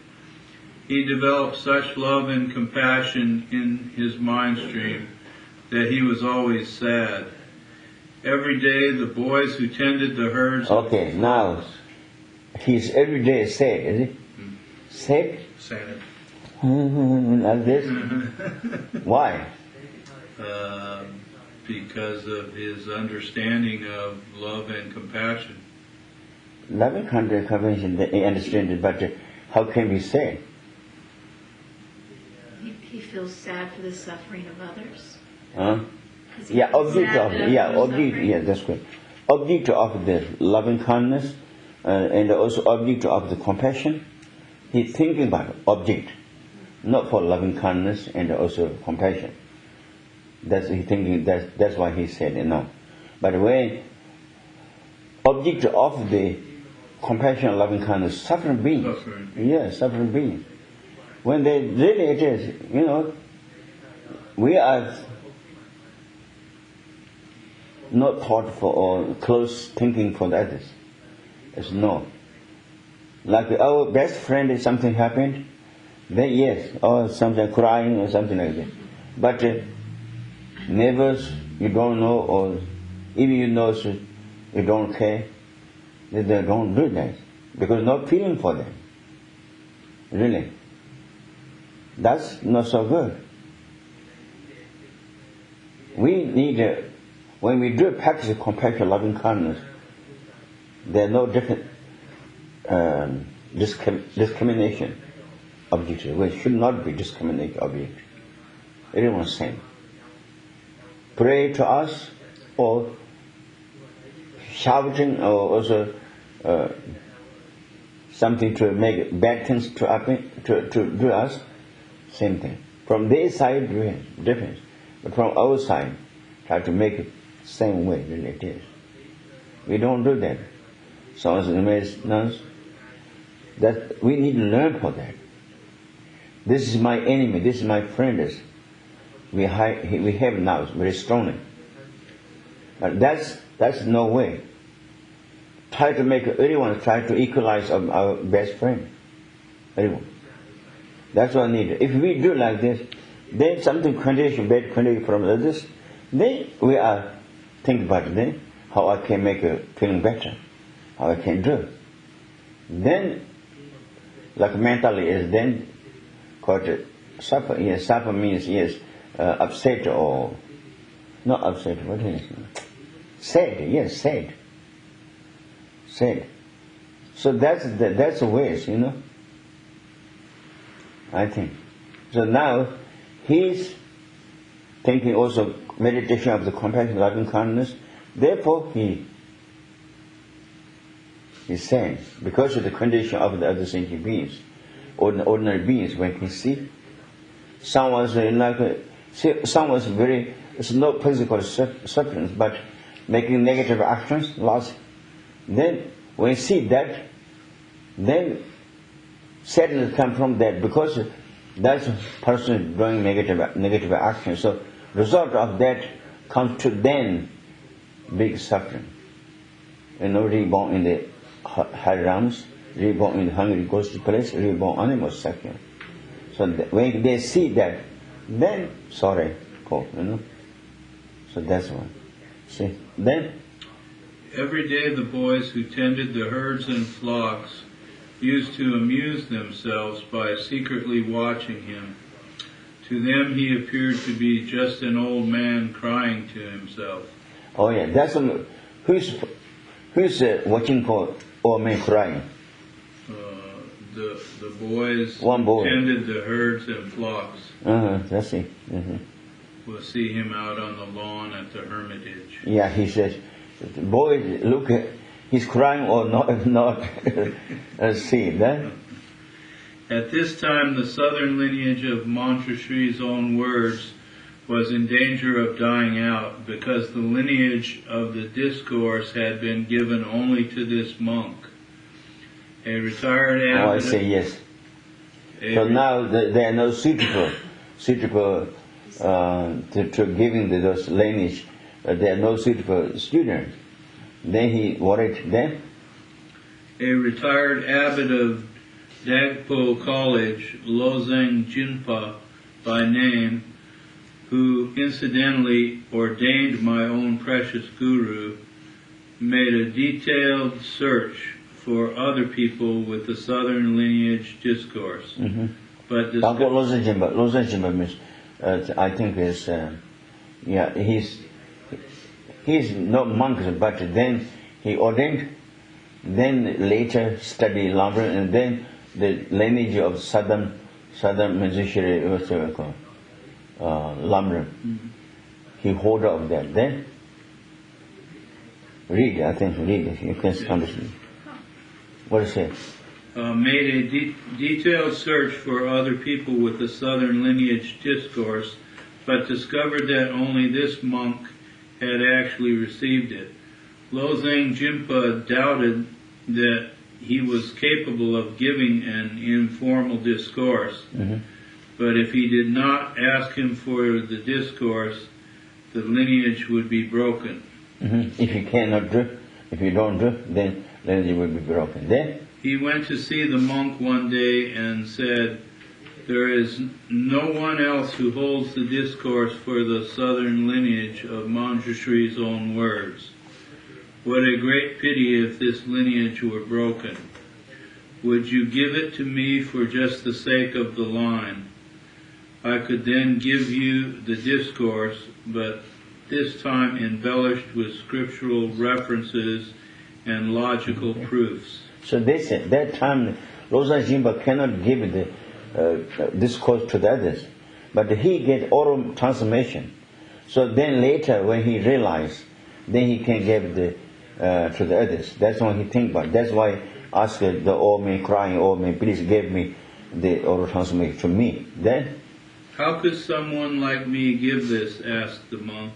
He developed such love and compassion in his mind stream that he was always sad. Every day the boys who tended the herds... Okay, now, he's every day sad, is he? Sad? Sad. Like this? Why? Because of his understanding of love and compassion. Loving compassion, they understand it, but how can we say? He feels sad for the suffering of others. Huh? Is he Yeah, object sad of that yeah, others are object. suffering? Yeah, that's good. Object of the loving kindness, and also object of the compassion. He's thinking about object, not for loving kindness and also compassion. That's he thinking. That's why he said no. But when object of the compassion, loving kindness, suffering beings. Suffering. Yeah, suffering beings. When they really it is, we are not thoughtful or close thinking for the others. It's no. Like our best friend, if something happened, then yes, or something crying or something like that. But neighbors you don't know, or even you know so you don't care, they don't do that because no feeling for them. Really, that's not so good. We need when we do practice compassion, loving kindness, there are no different discrimination objects. We should not be discriminating objects. Everyone's same. Pray to us, or shouting, or also something to make bad things to happen to do us, same thing. From their side, difference, but from our side, try to make it same way. Really, it is. We don't do that. So as nuns, that we need to learn for that. This is my enemy. This is my friend. We have now very strongly. But that's no way. Try to make everyone try to equalize our best friend. Everyone. That's what I need. If we do like this, then something condition, bad condition from others, then we are think about it, then how I can make a feeling better, how I can do. Then, like mentally is then called suffer. Yes, suffer means yes, upset or not upset. What is it? Sad. Yes, sad. Sad. So that's the ways, I think. So now he's thinking also meditation of the compassion, loving kindness. Therefore he is saying, because of the condition of the other sentient beings, ordinary beings, when he see someone's very, it's no physical suffering, but making negative actions, loss. Then when you see that, then sadness comes from that, because that person is doing negative action. So result of that comes to then big suffering. Reborn in the high realms, reborn in the hungry ghost place, reborn animal suffering. So when they see that, then sorry, go, So that's one. See, then every day the boys who tended the herds and flocks used to amuse themselves by secretly watching him. To them he appeared to be just an old man crying to himself. Oh yeah, that's who's watching for old man crying? The boys One boy who tended the herds and flocks. That's it. We'll see him out on the lawn at the hermitage. Yeah, he says, boy, look, he's crying or not. See that? At this time, the southern lineage of Mantrashri's own words was in danger of dying out, because the lineage of the discourse had been given only to this monk. A retired abbot. Oh, I say yes. So now there are no suitable to giving those lineage. There are no suitable students. Then he worried. Then a retired abbot of Dagpo College, Losang Jinpa by name, who incidentally ordained my own precious guru, made a detailed search for other people with the southern lineage discourse. But Losang Jinpa means, I think is, he's not monk, but then he ordained, then later studied Lam Rim, and then the lineage of southern Manjushri, what's it called? Lam Rim. He hold of that. Then read, you can understand. What is it? Made a detailed search for other people with the southern lineage discourse, but discovered that only this monk had actually received it. Losang Jinpa doubted that he was capable of giving an informal discourse, but if he did not ask him for the discourse, the lineage would be broken. If you cannot do, if you don't do, then lineage will be broken. Then he went to see the monk one day and said, "There is no one else who holds the discourse for the southern lineage of Manjushri's own words. What a great pity if this lineage were broken. Would you give it to me for just the sake of the line? I could then give you the discourse, but this time embellished with scriptural references and logical proofs." So they said that time Losang Jinpa cannot give the discourse to the others, but he get oral transformation. So then later when he realized, then he can give the to the others. That's what he think about. That's why I asked the old man crying, "Old man, please give me the oral transformation to me." Then "How could someone like me give this?" asked the monk.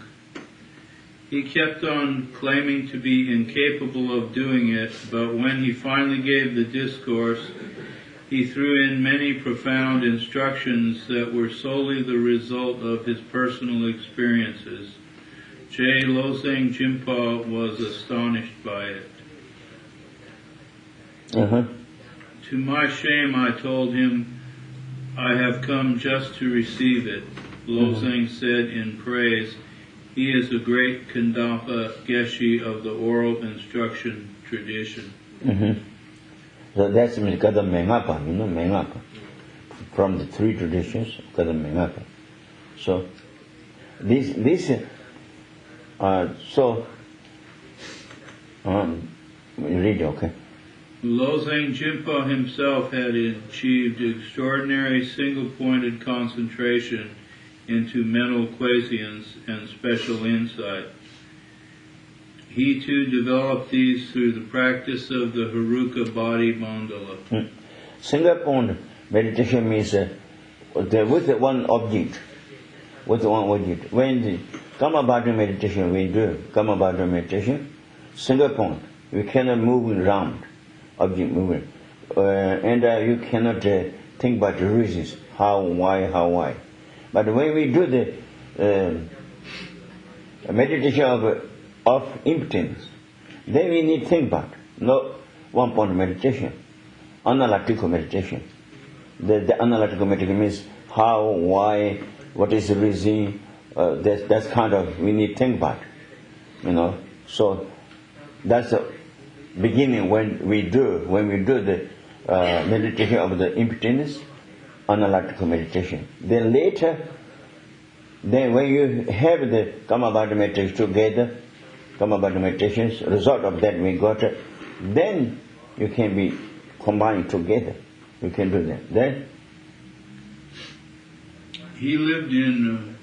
He kept on claiming to be incapable of doing it, but when he finally gave the discourse, he threw in many profound instructions that were solely the result of his personal experiences. Losang Jinpa was astonished by it. To my shame, I told him, "I have come just to receive it." Losang said in praise, "He is a great Kandapa Geshe of the oral instruction tradition." So that's Kada Mengapa, Mengapa. From the three traditions, Kada Mengapa. So this read, okay. Losang Jinpa himself had achieved extraordinary single-pointed concentration into mental quasions and special insight. He too developed these through the practice of the Haruka body mandala. Single-point meditation means with one object. When the Kamabhadra meditation we do. Kamabhadra meditation, single point. We cannot move around, object moving. And you cannot think about the reasons, how, why. But when we do the meditation of impotence, then we need to think about, not one point meditation, analytical meditation. The analytical meditation means how, why, what is the reason, that's kind of, we need to think about, So that's the beginning when we do the meditation of the impotence, analytical meditation. Then later, when you have the Kamabhadra meditation together, Kamabhadra meditations, result of that we got it, then you can be combined together. You can do that. Then he lived in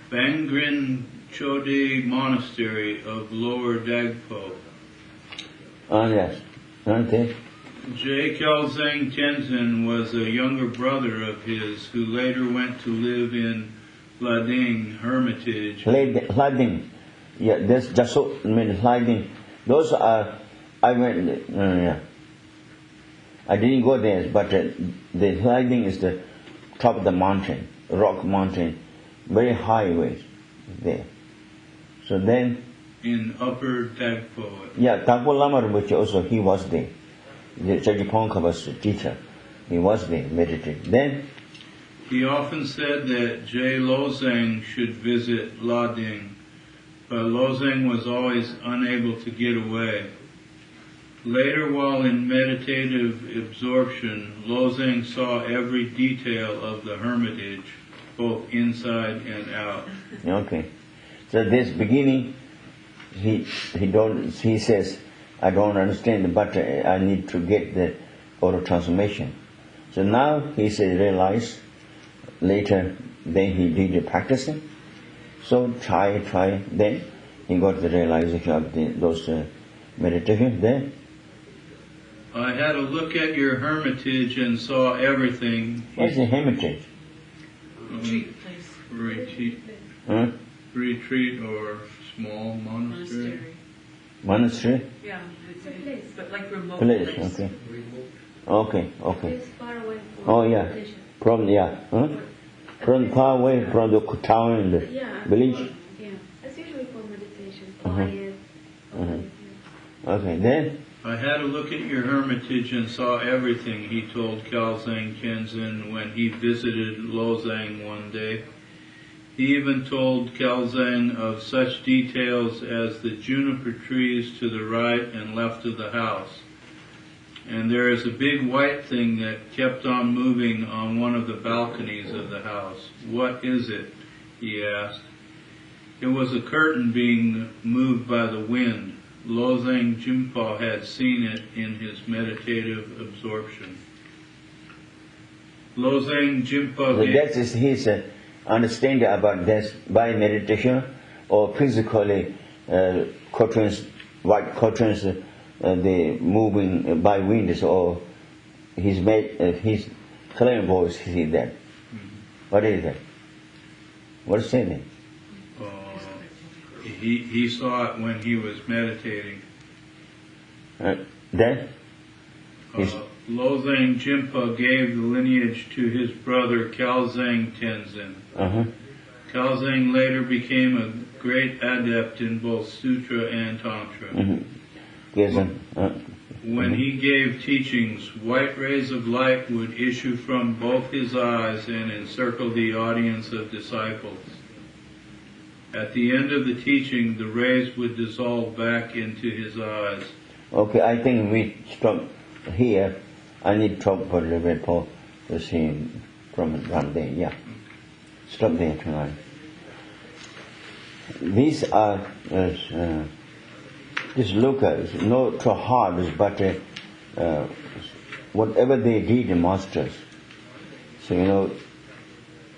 Bangrin Chode Monastery of Lower Dagpo. Yes. Okay. J. Gyeltsen Gyeltsen was a younger brother of his who later went to live in Lading Hermitage. Lading. Yeah, that's just so means Lading. Those are, I went, I didn't go there, but the Lading is the top of the mountain, rock mountain, very high ways there. So then, in Upper Dagpo. Yeah, Tagpo Lama Rinpoche also, he was there. The Chajipongka was the teacher. He was there, meditating. Then, he often said that J. Lozang should visit Lading, but Lozang was always unable to get away. Later, while in meditative absorption, Lozang saw every detail of the hermitage, both inside and out. Okay. So this beginning, he says, I don't understand, but I need to get the auto transformation. So now he says, realize, later, then he did the practicing. So try, then he got the realization of those meditations there. I had a look at your hermitage and saw everything. What's the hermitage? Retreat place. Retreat or small monastery. Monastery? Yeah, It's a place. but like remote Place, place. okay. It's far away from Oh yeah, meditation. from far away from the town and the village. Yeah, it's usually for meditation, quiet. Okay, then? I had a look at your hermitage and saw everything, he told Gyeltsen Gyeltsen when he visited Lozang one day. He even told Gyeltsen of such details as the juniper trees to the right and left of the house. And there is a big white thing that kept on moving on one of the balconies of the house. What is it? He asked. It was a curtain being moved by the wind. Lozang Jimpa had seen it in his meditative absorption. Lozang Jimpa That is his understanding about this by meditation or physically curtains, white curtains, the moving by winds, or his clear voice see that. What is that? What is that? He saw it when he was meditating. Then? Lozang Jimpa gave the lineage to his brother Gyeltsen Tenzin. Gyeltsen later became a great adept in both Sutra and Tantra. When he gave teachings, white rays of light would issue from both his eyes and encircle the audience of disciples. At the end of the teaching, the rays would dissolve back into his eyes. Okay, I think we stop here. I need to talk for a little bit for the scene from one day. Yeah. Stop there tonight. These are these lookers, not too hard, but whatever they did, the masters. So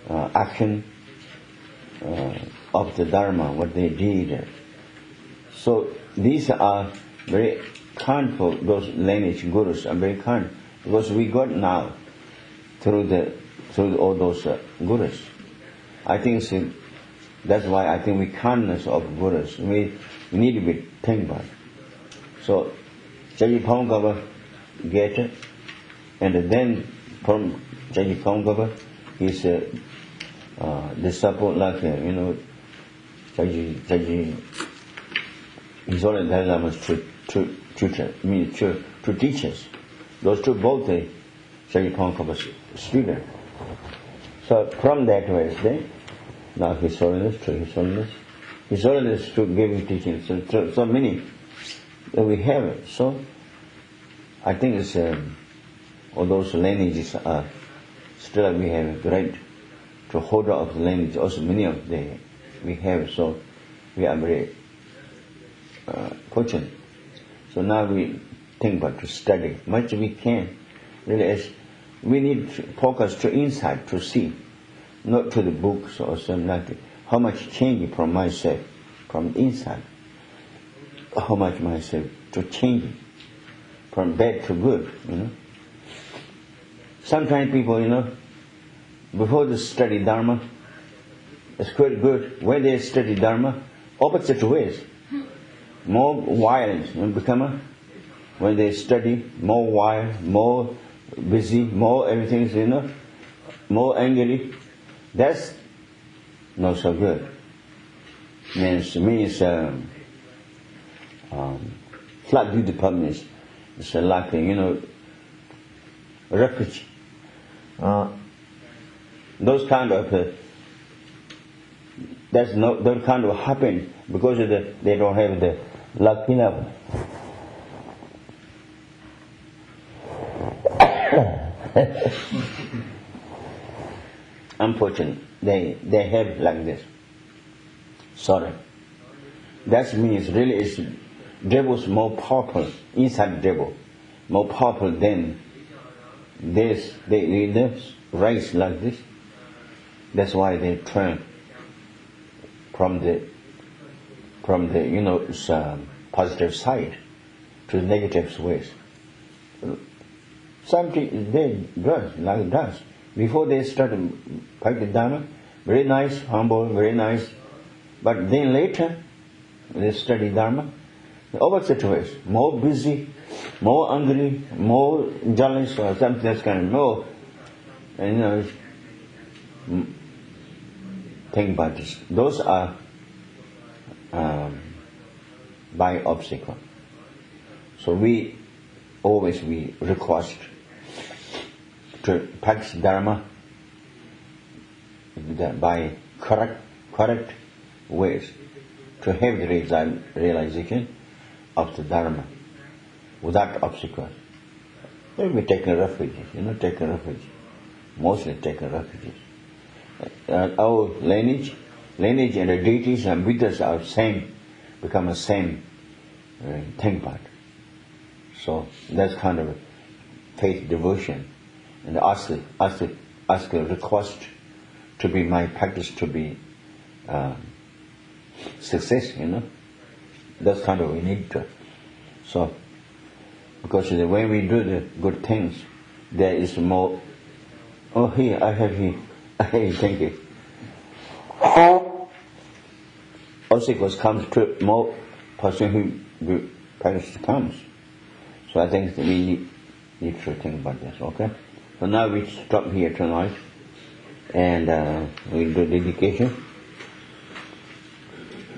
action of the Dharma, what they did. So these are very kind for those lineage gurus, are very kind, because we got now through all those gurus. I think it's That's why I think we kindness of Buddhas. We need to be think about it. So Jaji Pongaba get it, and then from Jaji Pongaba, his disciple like Jaji. He's only Dalai Lama's two teachers. Those two both Jaji Pongkaba's students. So from that Wednesday, now His Holiness to His Holiness. His Holiness to giving teachings. So many that we have it. So I think it's all those lineages are still we have great to hold of the lineage. Also many of them we have. So we are very fortunate. So now we think about to study much we can. Really, as we need to focus to inside to see, not to the books or something like that. How much change from myself, from inside. How much myself to change from bad to good. Sometimes people, before they study Dharma, it's quite good. When they study Dharma, opposite ways. More violent become. When they study, more wild, more busy, more everything, more angry. That's not so good. Means flat duty permanence. It's like refuge. Those kind of that's not that kind of happen because they don't have the luck enough. Unfortunately, they have like this. Sorry. That means really is devil's more powerful inside devil, more powerful than this. They rise like this. That's why they turn from the positive side to the negative ways. Something they does like that. Before they start practice Dharma, very nice, humble, very nice. But then later, they study Dharma, the opposite ways, more busy, more angry, more jealous, or something that's kind of more. And think about this. Those are by obstacle. So we always request to practice Dharma by correct ways to have the realization of the Dharma without obstacles. We'll be taking refuges, mostly taking refuges. Our lineage and the deities and Buddhas are same, become the same think part. So that's kind of faith devotion. And ask a request to be my practice to be success, That's kind of we need to. So because when we do the good things, there is more. Oh, here I have here. Hey, thank you. Obstacles comes to more person who practice comes. So I think we need to think about this. Okay. So now we stop here tonight, and we do dedication.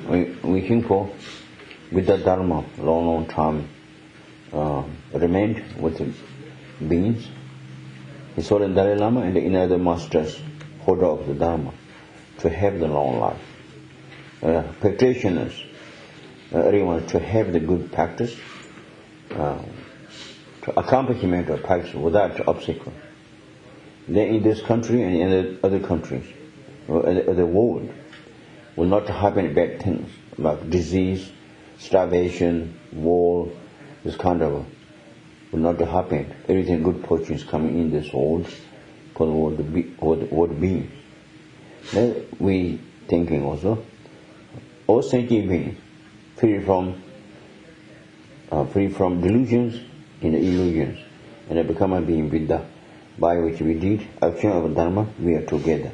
We think for with the Dharma long time remained with the beings. His Holiness Dalai Lama and the other masters holder of the Dharma to have the long life. Practitioners, everyone to have the good practice, to accomplishment of practice without obstacle. Then in this country and in other countries, or the world, will not happen bad things like disease, starvation, war, this kind of will not happen. Everything good fortunes coming in this world for the world beings. Then we thinking also, all sentient beings free from delusions and illusions, and they become a being Buddha, by which we did action of Dharma, we are together.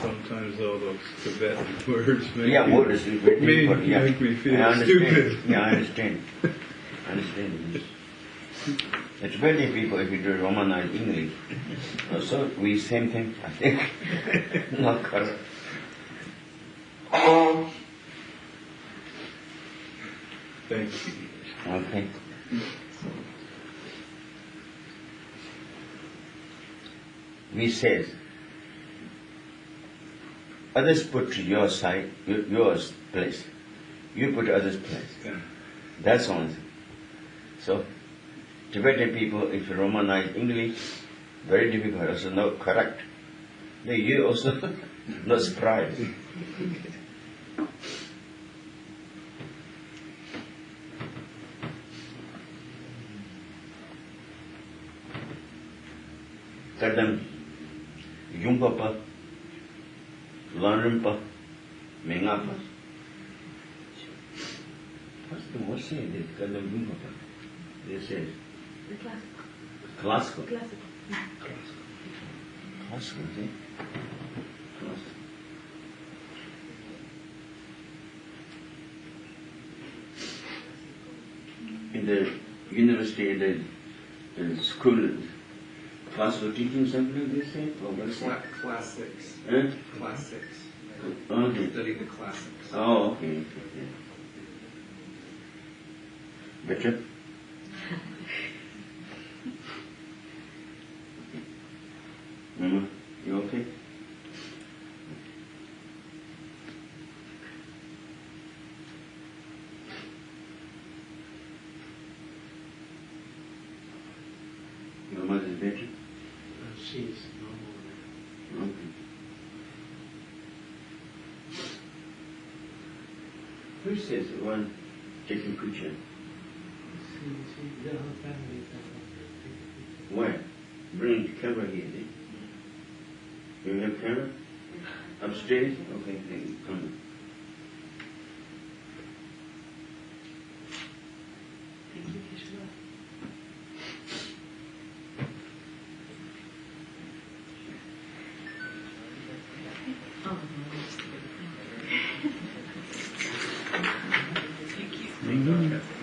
Sometimes all those Tibetan words make me feel stupid. Yeah, I understand. The Tibetan people, if you do Romanized English, also we same thing, I think. Not correct. Thank you. Okay. We says, others put your side, your place. You put others' place. Yeah. That's one thing. So, Tibetan people, if you Romanize English, very difficult, also not correct. Then you also not surprised. Kadam Yung Papa, Lam Rim Mengapa. What's the most saying that Kadam Yung Papa? They say The classical. classical. Classical. Classical, see? Classical. In the university, the school, classical teaching something they say? Or what's that? Classics. Eh? Classics. Okay. Study the classics. Oh, okay. Better? Mama, you okay? Your mother is better? She's normal. Okay. Who says one taking picture? The whole family. Where? Bring the camera here, then. You have camera? Upstairs? Okay, then come. Thank you, Kishore. Oh, no, thank you.